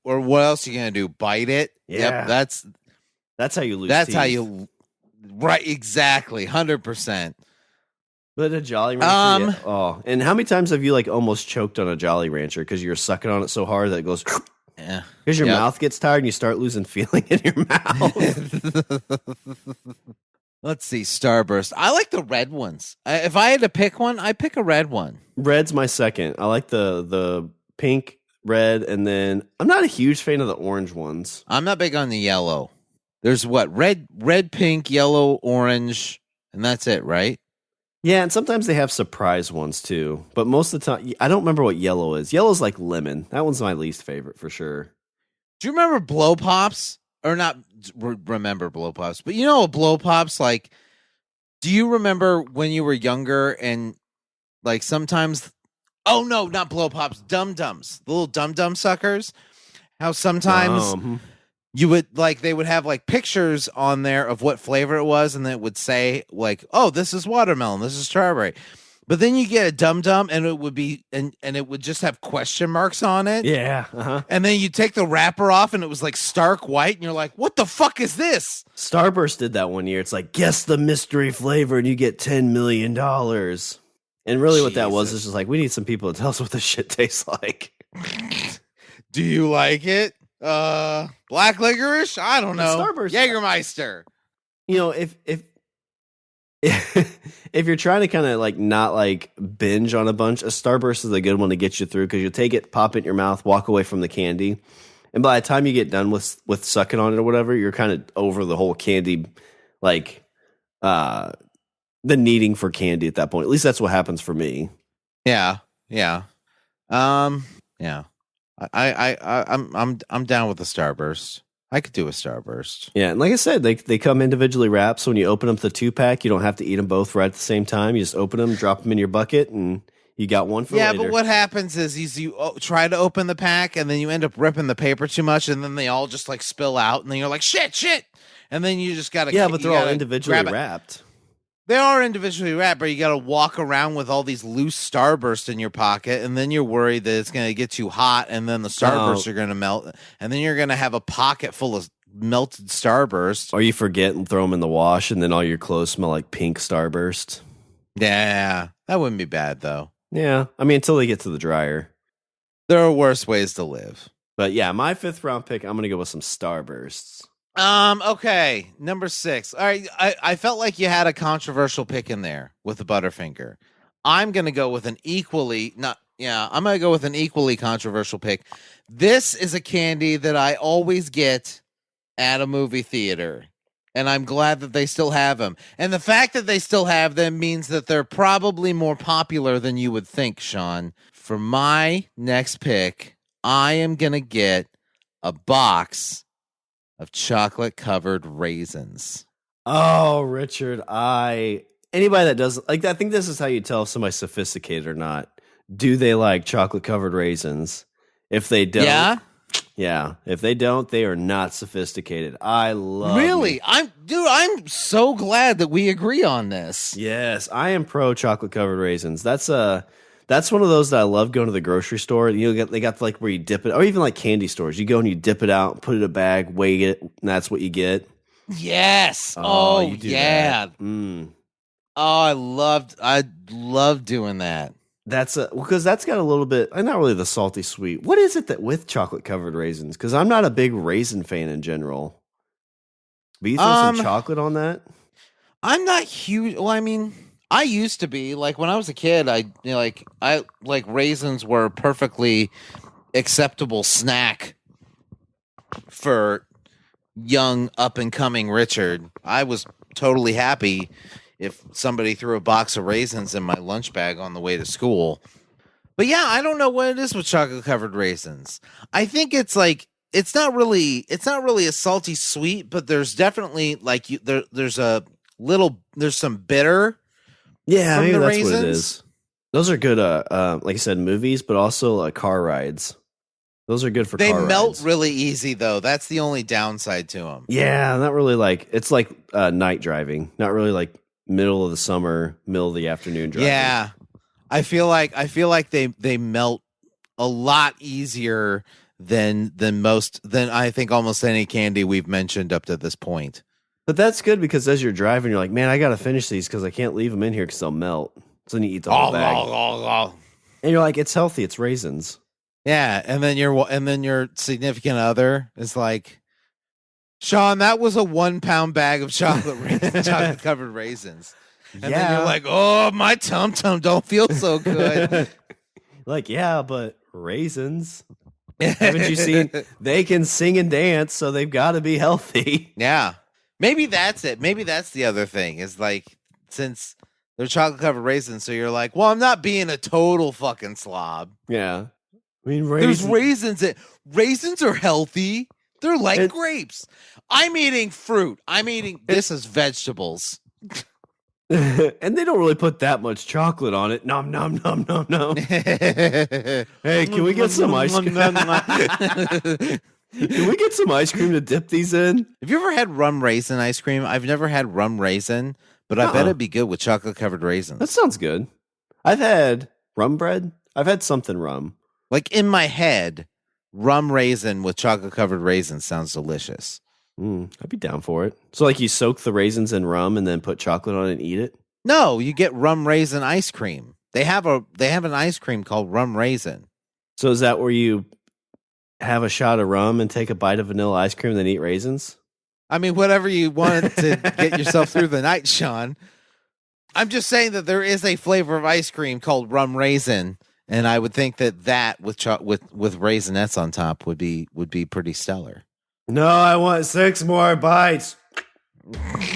what else are you gonna do? Bite it? Yeah, that's how you lose. That's teeth. how you, right? Exactly, 100%. But a Jolly Rancher, oh, and how many times have you like almost choked on a Jolly Rancher because you're sucking on it so hard that it goes? Yeah, because your mouth gets tired and you start losing feeling in your mouth. Let's see, Starburst. I like the red ones. If I had to pick one, I pick a red one. Red's my second. I like the pink, red, and then I'm not a huge fan of the orange ones. I'm not big on the yellow. There's red, pink, yellow, orange, and that's it, right? Yeah, and sometimes they have surprise ones too. But most of the time, I don't remember what yellow is. Yellow's like lemon. That one's my least favorite for sure. Do you remember Blow Pops? Or not remember Blow Pops, but you know Blow Pops, like, do you remember when you were younger and like sometimes, oh no, not Blow Pops, Dum Dums, the little Dum Dum suckers, how sometimes you would like, they would have like pictures on there of what flavor it was, and then it would say like, oh, this is watermelon, this is strawberry. But then you get a Dum Dum and it would be, and it would just have question marks on it. Yeah. And then you take the wrapper off and it was like stark white and you're like, what the fuck is this? Starburst did that one year. It's like, guess the mystery flavor and you get $10 million. And really what that was is just like, we need some people to tell us what this shit tastes like. Do you like it? Black licorice? I don't know. Starburst. Jägermeister. You know, if you're trying to kind of like not like binge on a bunch, a Starburst is a good one to get you through because you'll take it, pop it in your mouth, walk away from the candy, and by the time you get done with sucking on it or whatever, you're kind of over the whole candy, like the needing for candy at that point. At least that's what happens for me. Yeah. I'm down with the Starburst. I could do a Starburst. Yeah, and like I said, they come individually wrapped. So when you open up the 2-pack, you don't have to eat them both right at the same time. You just open them, drop them in your bucket, and you got one for later. Yeah, but what happens is you try to open the pack, and then you end up ripping the paper too much, and then they all just like spill out, and then you're like, shit. And then you just got to... Yeah, but they're all individually wrapped. They are individually wrapped, but you got to walk around with all these loose Starbursts in your pocket, and then you're worried that it's going to get too hot, and then the Starbursts are going to melt, and then you're going to have a pocket full of melted Starburst. Or you forget and throw them in the wash, and then all your clothes smell like pink Starburst. Yeah, that wouldn't be bad, though. Yeah, I mean, until they get to the dryer. There are worse ways to live. But yeah, my 5th round pick, I'm going to go with some Starbursts. Okay, number 6. All right, I felt like you had a controversial pick in there with the Butterfinger. I'm going to go with an equally controversial pick. This is a candy that I always get at a movie theater, and I'm glad that they still have them. And the fact that they still have them means that they're probably more popular than you would think, Shawn. For my next pick, I am going to get a box of chocolate-covered raisins. Oh, Richard, anybody that does like, I think this is how you tell if somebody's sophisticated or not. Do they like chocolate-covered raisins? If they don't, yeah. If they don't, they are not sophisticated. I love. Really, I'm so glad that we agree on this. Yes, I am pro chocolate-covered raisins. That's one of those that I love going to the grocery store. They got like where you dip it, or even like candy stores. You go and you dip it out, put it in a bag, weigh it, and that's what you get. Yes. Oh yeah. Mm. Oh, I love doing that. That's because that's got a little bit, not really the salty sweet. What is it that with chocolate covered raisins? Because I'm not a big raisin fan in general. But you throw some chocolate on that? I'm not huge. Well, I mean, I used to be like when I was a kid. I like raisins were a perfectly acceptable snack for young up and coming Richard. I was totally happy if somebody threw a box of raisins in my lunch bag on the way to school. But yeah, I don't know what it is with chocolate covered raisins. I think it's like it's not really a salty sweet, but there's definitely like there's some bitter. Yeah, maybe that's raisins. what it is. Those are good, like I said, movies, but also car rides. Those are good for car rides. They melt really easy, though. That's the only downside to them. Yeah, not really like, it's like night driving. Not really like middle of the summer, middle of the afternoon driving. Yeah, I feel like they melt a lot easier than I think almost any candy we've mentioned up to this point. But that's good because as you're driving, you're like, man, I got to finish these because I can't leave them in here because they'll melt. So then you eat the whole bag. And you're like, it's healthy. It's raisins. Yeah, and then your significant other is like, Shawn, that was a 1 pound bag of chocolate covered raisins. And then you're like, oh, my tum don't feel so good. Like, yeah, but raisins. Haven't you seen? They can sing and dance, so they've got to be healthy. Yeah. Maybe that's it. Maybe that's the other thing is like, since they're chocolate covered raisins, so you're like, well, I'm not being a total fucking slob. Yeah. I mean, there's raisins. Raisins are healthy. They're like grapes. I'm eating fruit. This is vegetables. And they don't really put that much chocolate on it. Nom, nom, nom, nom, nom. Hey, can we get some ice cream? Can we get some ice cream to dip these in? Have you ever had rum raisin ice cream? I've never had rum raisin, but I bet it'd be good with chocolate covered raisins. That sounds good. I've had rum bread. I've had something rum. Like in my head, rum raisin with chocolate covered raisins sounds delicious. I'd be down for it. So like you soak the raisins in rum and then put chocolate on it and eat it? No, you get rum raisin ice cream. They have an ice cream called rum raisin. So is that where you have a shot of rum and take a bite of vanilla ice cream and then eat raisins? I mean, whatever you want to get yourself through the night, Shawn. I'm just saying that there is a flavor of ice cream called rum raisin, and I would think that with raisinettes on top would be pretty stellar. No, I want 6 more bites.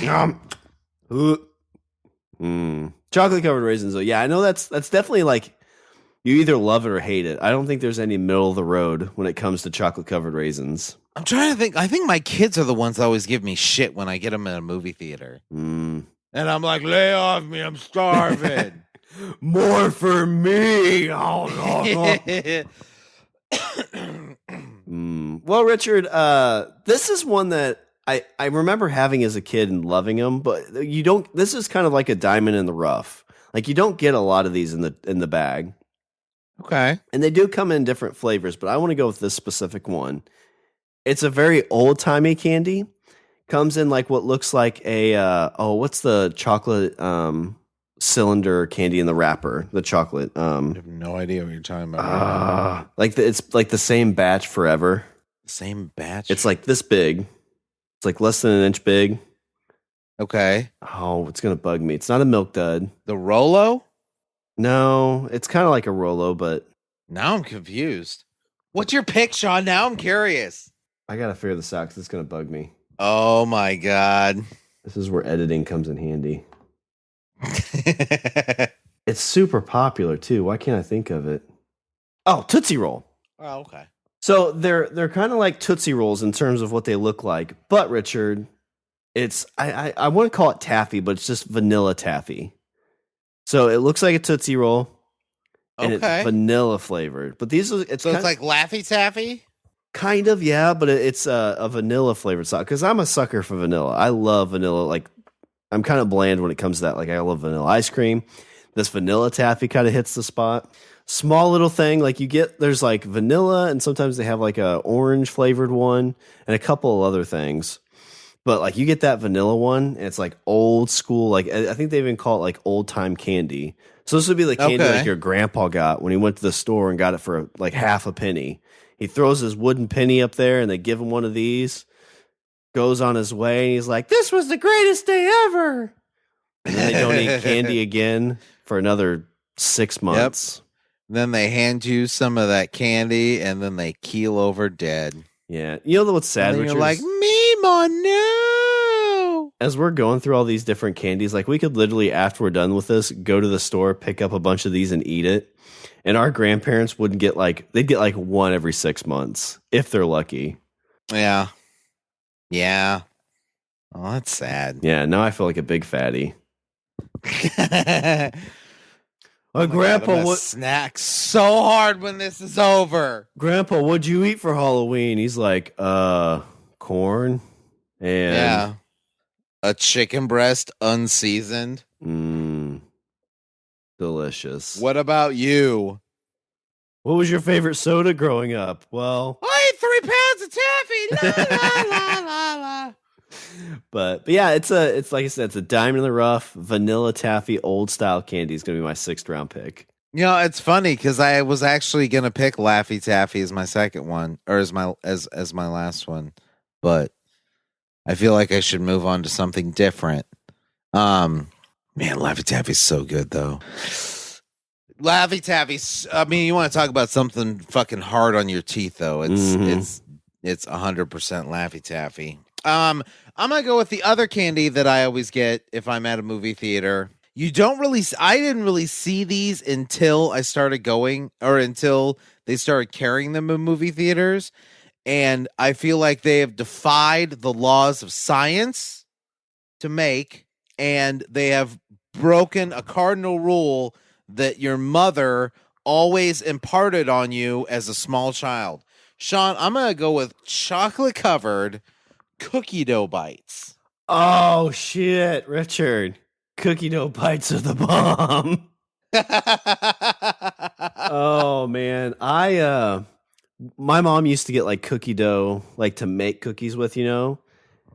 Chocolate covered raisins, though. Yeah, I know that's definitely like You either love it or hate it. I don't think there's any middle of the road when it comes to chocolate covered raisins. I'm trying to think. I think my kids are the ones that always give me shit when I get them in a movie theater. Mm. And I'm like, lay off me. I'm starving. More for me. Oh, Well, Richard, this is one that I remember having as a kid and loving them, but you don't. This is kind of like a diamond in the rough. Like you don't get a lot of these in the bag. Okay. And they do come in different flavors, but I want to go with this specific one. It's a very old-timey candy. Comes in like what looks like a what's the chocolate cylinder candy in the wrapper? The chocolate. I have no idea what you're talking about. It's like the same batch forever. Same batch? It's like this big. It's like less than an inch big. Okay. Oh, it's gonna bug me. It's not a Milk Dud. The Rolo? No, it's kind of like a Rolo, but now I'm confused. What's your pick, Shawn? Now I'm curious. I gotta figure this out because it's gonna bug me. Oh my god! This is where editing comes in handy. It's super popular too. Why can't I think of it? Oh, Tootsie Roll. Oh, okay. So they're kind of like Tootsie Rolls in terms of what they look like, but Richard, it's I want to call it taffy, but it's just vanilla taffy. So it looks like a Tootsie Roll, and it's vanilla flavored. But it's like Laffy Taffy. Kind of, yeah, but it's a vanilla flavored sauce because I'm a sucker for vanilla. I love vanilla. Like I'm kind of bland when it comes to that. Like I love vanilla ice cream. This vanilla taffy kind of hits the spot. Small little thing, like there's like vanilla, and sometimes they have like a orange flavored one and a couple of other things. But like you get that vanilla one, and it's like old school. Like I think they even call it like old time candy. So this would be the candy like your grandpa got when he went to the store and got it for like half a penny. He throws his wooden penny up there, and they give him one of these. Goes on his way, and he's like, "This was the greatest day ever." And then they don't eat candy again for another 6 months. Yep. Then they hand you some of that candy, and then they keel over dead. Yeah, you know what's sad? And you're like, Mima, no. As we're going through all these different candies, like we could literally, after we're done with this, go to the store, pick up a bunch of these, and eat it. And our grandparents wouldn't get they'd get like one every 6 months if they're lucky. Yeah. Yeah. Oh, that's sad. Yeah, now I feel like a big fatty. Grandpa would snack so hard when this is over. Grandpa, what'd you eat for Halloween? He's like, corn and a chicken breast unseasoned. Delicious. What about you? What was your favorite soda growing up? Well, I ate 3 pounds of taffy. La la la la la. But yeah, it's like I said, it's a diamond in the rough, vanilla taffy, old style candy is going to be my 6th round pick. You know, it's funny because I was actually going to pick Laffy Taffy as my second one, or as my last one, but I feel like I should move on to something different. Man, Laffy Taffy's so good though. Laffy Taffy's. I mean, you want to talk about something fucking hard on your teeth though? It's 100% Laffy Taffy. I'm gonna go with the other candy that I always get if I'm at a movie theater. I didn't really see these until I started going, or until they started carrying them in movie theaters, and I feel like they have defied the laws of science to make, and they have broken a cardinal rule that your mother always imparted on you as a small child. Shawn, I'm gonna go with chocolate covered cookie dough bites. Oh shit, Richard. Cookie dough bites are the bomb. Oh man. My mom used to get like cookie dough like to make cookies with, you know?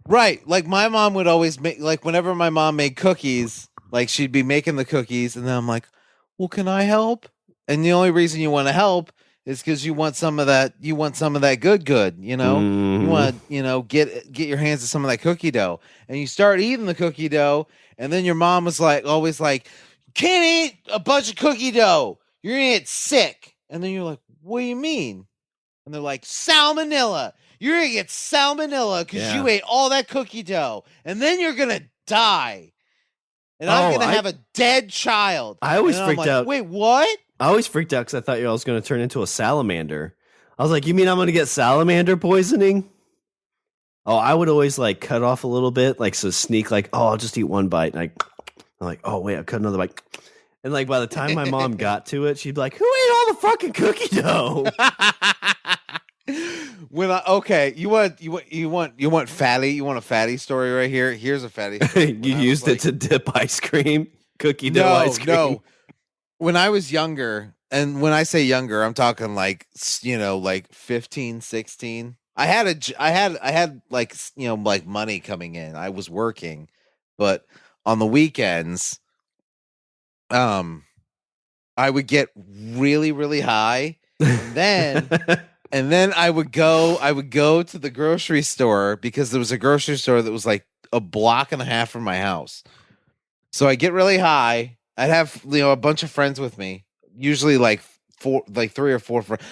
Right. Like my mom would always make, like whenever my mom made cookies, like she'd be making the cookies and then I'm like, "Well, can I help?" And the only reason you want to help is because you want some of that. You want some of that good. You know, you want to, get your hands on some of that cookie dough, and you start eating the cookie dough, and then your mom was like, always like, "You can't eat a bunch of cookie dough. You're gonna get sick." And then you're like, "What do you mean?" And they're like, "Salmonella. You're gonna get salmonella because you ate all that cookie dough, and then you're gonna die." And I'm gonna have a dead child. I always freaked out. Wait, what? I always freaked out because I thought you all was going to turn into a salamander. I was like, you mean I'm going to get salamander poisoning? Oh, I would always like cut off a little bit, like so sneak, like, oh, I'll just eat one bite. And I'm like, oh, wait, I'll cut another bite. And like by the time my mom got to it, she'd be like, who ate all the fucking cookie dough? You want fatty? You want a fatty story right here? Here's a fatty story. You used it to dip ice cream, cookie dough ice cream. No. When I was younger, and when I say younger, I'm talking like, like 15, 16. I had like, like money coming in. I was working, but on the weekends, I would get really, really high, and then I would go to the grocery store because there was a grocery store that was like a block and a half from my house. So I get really high. I'd have, a bunch of friends with me, usually like 3 or 4 friends.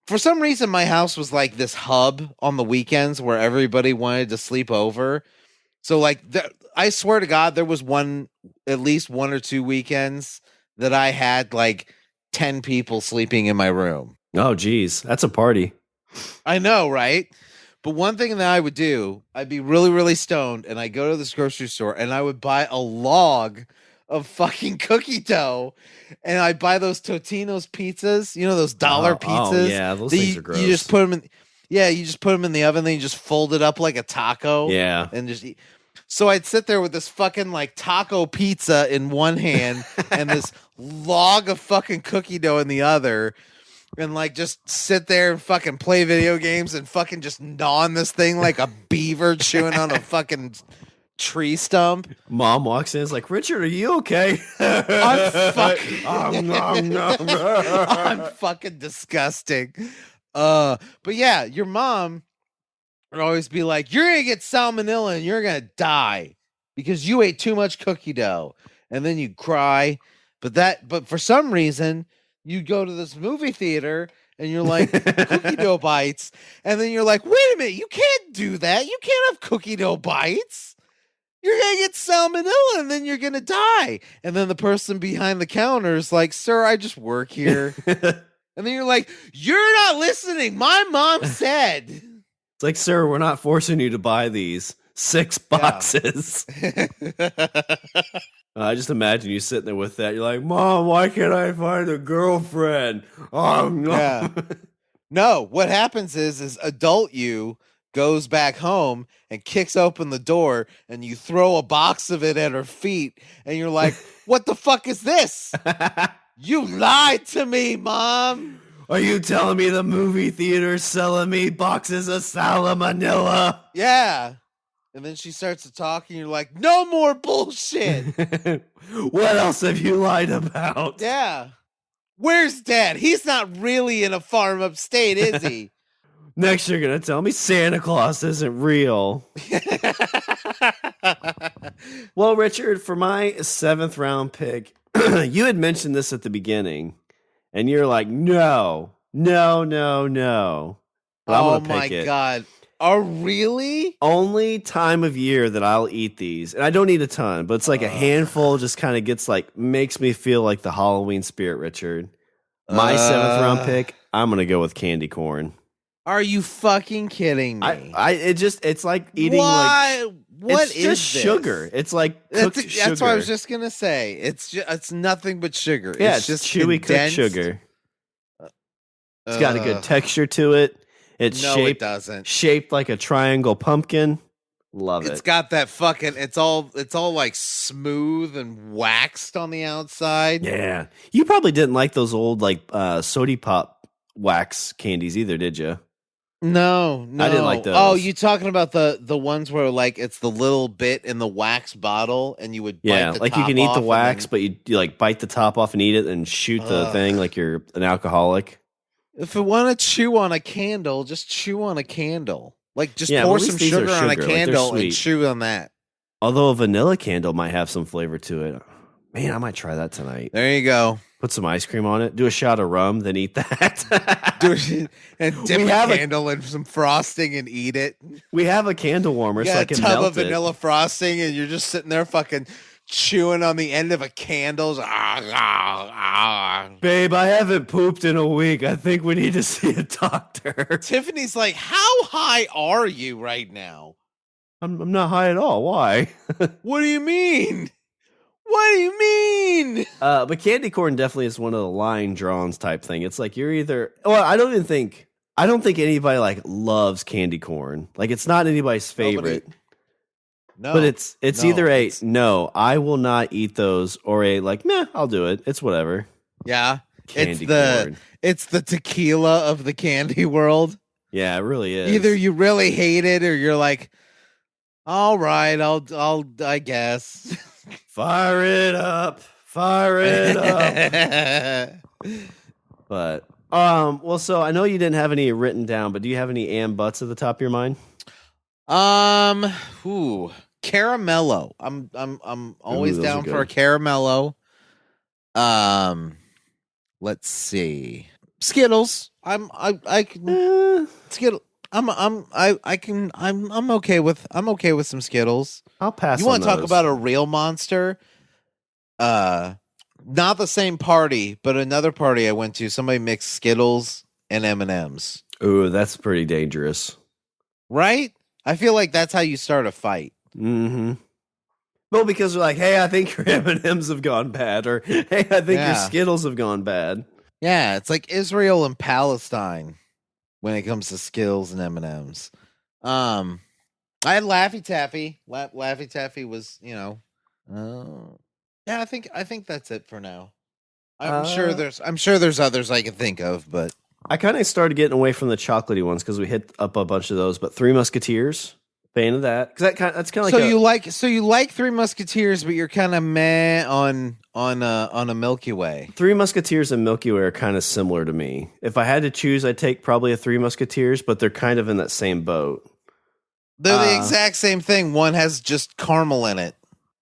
For some reason, my house was like this hub on the weekends where everybody wanted to sleep over. So like, I swear to God, there was at least 1 or 2 weekends that I had like 10 people sleeping in my room. Oh, geez. That's a party. I know, right? But one thing that I would do, I'd be really, really stoned, and I'd go to this grocery store, and I would buy a log of fucking cookie dough, and I'd buy those Totino's pizzas, those dollar pizzas. Oh, yeah, those things are gross. You just put them in, you just put them in the oven, then you just fold it up like a taco. Yeah. And just eat. So I'd sit there with this fucking like taco pizza in one hand and this log of fucking cookie dough in the other, and like just sit there and fucking play video games and fucking just gnaw on this thing like a beaver chewing on a fucking tree stump. Mom walks in, is like, Richard, are you okay? I'm fucking disgusting. But yeah, your mom would always be like, you're gonna get salmonella and you're gonna die because you ate too much cookie dough. And then you'd cry. But for some reason, you go to this movie theater and you're like, cookie dough bites. And then you're like, wait a minute, you can't do that. You can't have cookie dough bites. You're going to get salmonella and then you're going to die. And then the person behind the counter is like, sir, I just work here. And then you're like, you're not listening. My mom said. It's like, sir, we're not forcing you to buy these 6 boxes. Yeah. I just imagine you sitting there with that. You're like, Mom, why can't I find a girlfriend? Oh, no. Yeah. No, what happens is adult you goes back home and kicks open the door and you throw a box of it at her feet and you're like, what the fuck is this? You lied to me, Mom. Are you telling me the movie theater's selling me boxes of salmonella? Yeah. And then she starts to talk and you're like, no more bullshit. What else have you lied about? Yeah. Where's Dad? He's not really in a farm upstate, is he? Next, you're going to tell me Santa Claus isn't real. Well, Richard, for my 7th round pick, you had mentioned this at the beginning, and you're like, no. But I'm going to pick it. Oh, my God. Oh, really? Only time of year that I'll eat these. And I don't eat a ton, but it's like a handful just kind of gets like, makes me feel like the Halloween spirit, Richard. My 7th round pick, I'm going to go with candy corn. Are you fucking kidding me? It's like eating what is just sugar. It's like cooked sugar. That's what I was just gonna say. It's nothing but sugar. Yeah, it's just chewy cooked sugar. It's got a good texture to it. It doesn't. Shaped like a triangle pumpkin. Love it. It's got that fucking. It's all like smooth and waxed on the outside. Yeah, you probably didn't like those old like Sody Pop wax candies either, did you? No, I didn't like those. Oh, you talking about the ones where like it's the little bit in the wax bottle and you would bite the like top you can eat the off wax, but you like bite the top off and eat it and shoot the thing like you're an alcoholic. If you want to chew on a candle, just chew on a candle. Like just pour some sugar on a candle and chew on that. Although a vanilla candle might have some flavor to it. Man, I might try that tonight. There you go. Put some ice cream on it. Do a shot of rum, then eat that. And dip a candle in some frosting and eat it. We have a candle warmer. You got a tub of vanilla frosting, and you're just sitting there fucking chewing on the end of a candle. Babe, I haven't pooped in a week. I think we need to see a doctor. Tiffany's like, how high are you right now? I'm not high at all. Why? What do you mean? What do you mean? But candy corn definitely is one of the line drawns type thing. It's like you're either. Well, I don't think anybody like loves candy corn. Like it's not anybody's favorite. No, but it's either no, I will not eat those, or a like, meh, I'll do it. It's whatever. Yeah, Candy corn. It's the tequila of the candy world. Yeah, it really is. Either you really hate it, or you're like, all right, I guess. Fire it up. But well, so I know you didn't have any written down, but do you have any and buts at the top of your mind? Caramello. I'm always down for a caramello. Let's see. Skittles. I'm okay with some Skittles. I'll pass. You want to talk about a real monster? Not the same party, but another party I went to. Somebody mixed Skittles and M&Ms. Ooh, that's pretty dangerous, right? I feel like that's how you start a fight. Mm-hmm. Well, because they're like, hey, I think your M&Ms have gone bad, or hey, I think your Skittles have gone bad. Yeah, it's like Israel and Palestine when it comes to Skittles and M&Ms. I had Laffy Taffy. Laffy Taffy was, yeah, I think that's it for now. I'm sure there's others I can think of, but I kind of started getting away from the chocolatey ones because we hit up a bunch of those. But Three Musketeers, fan of that, because that's kind of like you like Three Musketeers, but you're kind of meh on a Milky Way. Three Musketeers and Milky Way are kind of similar to me. If I had to choose, I'd take probably a Three Musketeers, but they're kind of in that same boat. They're the exact same thing. One has just caramel in it.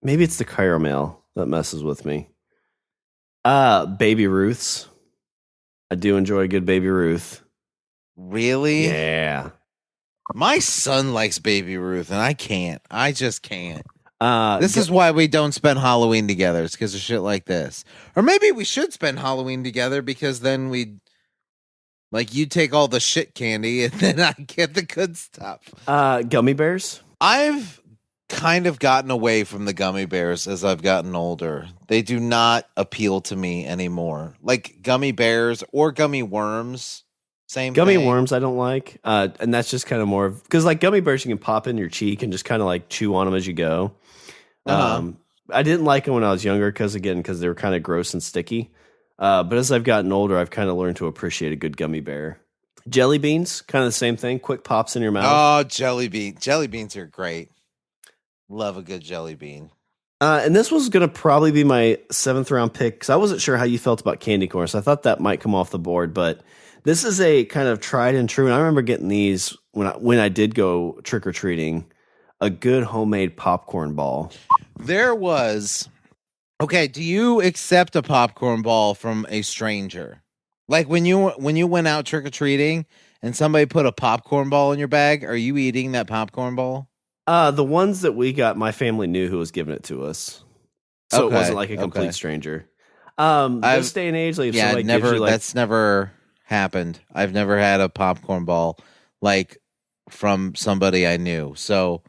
Maybe it's the caramel that messes with me. Baby Ruths. I do enjoy a good Baby Ruth. Really? Yeah. My son likes Baby Ruth, and I can't. I just can't. This is why we don't spend Halloween together. It's because of shit like this. Or maybe we should spend Halloween together, because then you take all the shit candy, and then I get the good stuff. Gummy bears? I've kind of gotten away from the gummy bears as I've gotten older. They do not appeal to me anymore. Like gummy bears or gummy worms. Same gummy thing. Worms I don't like, and that's just kind of more of because like gummy bears you can pop in your cheek and just kind of like chew on them as you go. I didn't like them when I was younger because they were kind of gross and sticky. But as I've gotten older, I've kind of learned to appreciate a good gummy bear. Jelly beans, kind of the same thing. Quick pops in your mouth. Oh, jelly beans are great. Love a good jelly bean. And this was going to probably be my 7th round pick because I wasn't sure how you felt about candy corn, so I thought that might come off the board. But this is a kind of tried and true, and I remember getting these when I did go trick or treating. A good homemade popcorn ball. There was. Okay, do you accept a popcorn ball from a stranger? Like when you went out trick or treating and somebody put a popcorn ball in your bag, are you eating that popcorn ball? The ones that we got, my family knew who was giving it to us, so it wasn't like a complete stranger. This day and age, like that's never happened. I've never had a popcorn ball like from somebody I knew. So,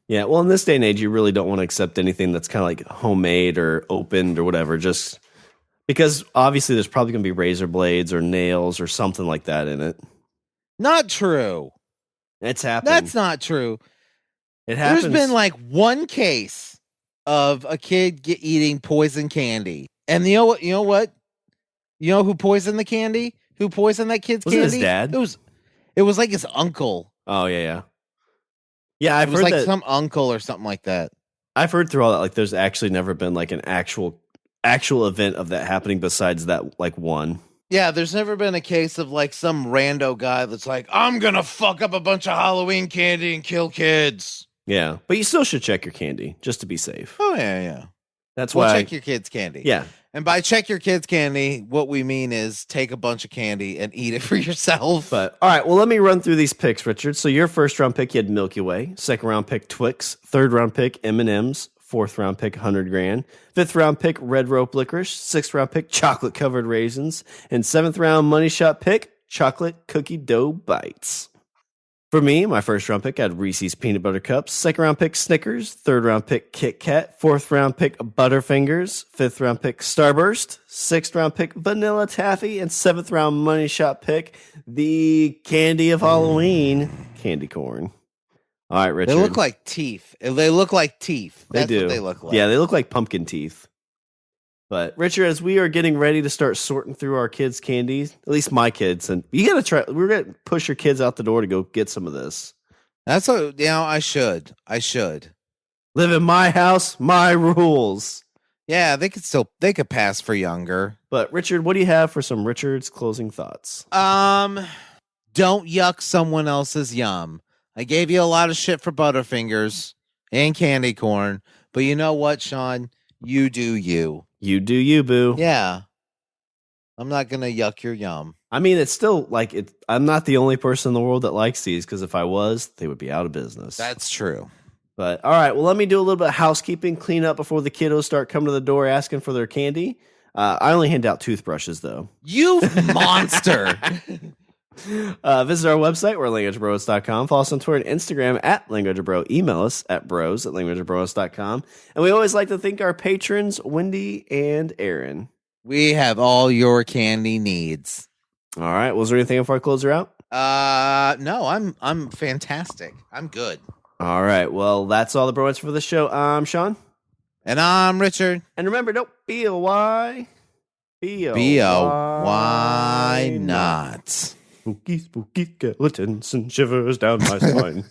yeah. Well, in this day and age, you really don't want to accept anything that's kind of like homemade or opened or whatever, just because obviously there's probably going to be razor blades or nails or something like that in it. Not true. It's happened. That's not true. It happens. There's been like one case of a kid eating poison candy. And you know what? You know who poisoned the candy? Who poisoned that kid's candy? Was it his dad? It was like his uncle. Oh, yeah. Yeah, I've heard like some uncle or something like that. I've heard through all that, like there's actually never been like an actual event of that happening besides that like one. Yeah, there's never been a case of like some rando guy that's like, I'm going to fuck up a bunch of Halloween candy and kill kids. Yeah, but you still should check your candy just to be safe. Oh, yeah. That's why check your kids' candy. Yeah. And by check your kids' candy, what we mean is take a bunch of candy and eat it for yourself. But all right, well, let me run through these picks, Richard. So your first round pick, you had Milky Way. Second round pick, Twix. Third round pick, M&Ms. 4th round pick, 100 grand. 5th round pick, red rope licorice. 6th round pick, chocolate covered raisins. And 7th round money shot pick, chocolate cookie dough bites. For me, my 1st round pick had Reese's Peanut Butter Cups. 2nd round pick, Snickers. 3rd round pick, Kit Kat. 4th round pick, Butterfingers. 5th round pick, Starburst. 6th round pick, Vanilla Taffy. And 7th round money shot pick, the candy of Halloween, candy corn. All right, Richard. They look like teeth. They look like teeth. That's they do. What they look like. Yeah, they look like pumpkin teeth. But Richard, as we are getting ready to start sorting through our kids' candies, at least my kids, and you got to try. We're gonna push your kids out the door to go get some of this. That's what. I should. Live in my house, my rules. Yeah, they could pass for younger. But Richard, what do you have for some Richard's closing thoughts? Don't yuck someone else's yum. I gave you a lot of shit for Butterfingers and candy corn, but you know what, Shawn? You do you. You do you, boo. Yeah. I'm not going to yuck your yum. I mean, it's still like it. I'm not the only person in the world that likes these, because if I was, they would be out of business. That's true. But all right, well, let me do a little bit of housekeeping, clean up before the kiddos start coming to the door asking for their candy. I only hand out toothbrushes, though. You monster. Visit our website, we're languageofbros.com. Follow us on Twitter and Instagram at languageofbro. Email us at bros@languageofbros.com. And we always like to thank our patrons, Wendy and Aaron. We have all your candy needs. All right. Was there anything before I close her out? No, I'm fantastic. I'm good. All right. Well, that's all the bromance for the show. I'm Shawn. And I'm Richard. And remember, don't be a why. Be a why not? Spooky, spooky skeletons and shivers down my spine.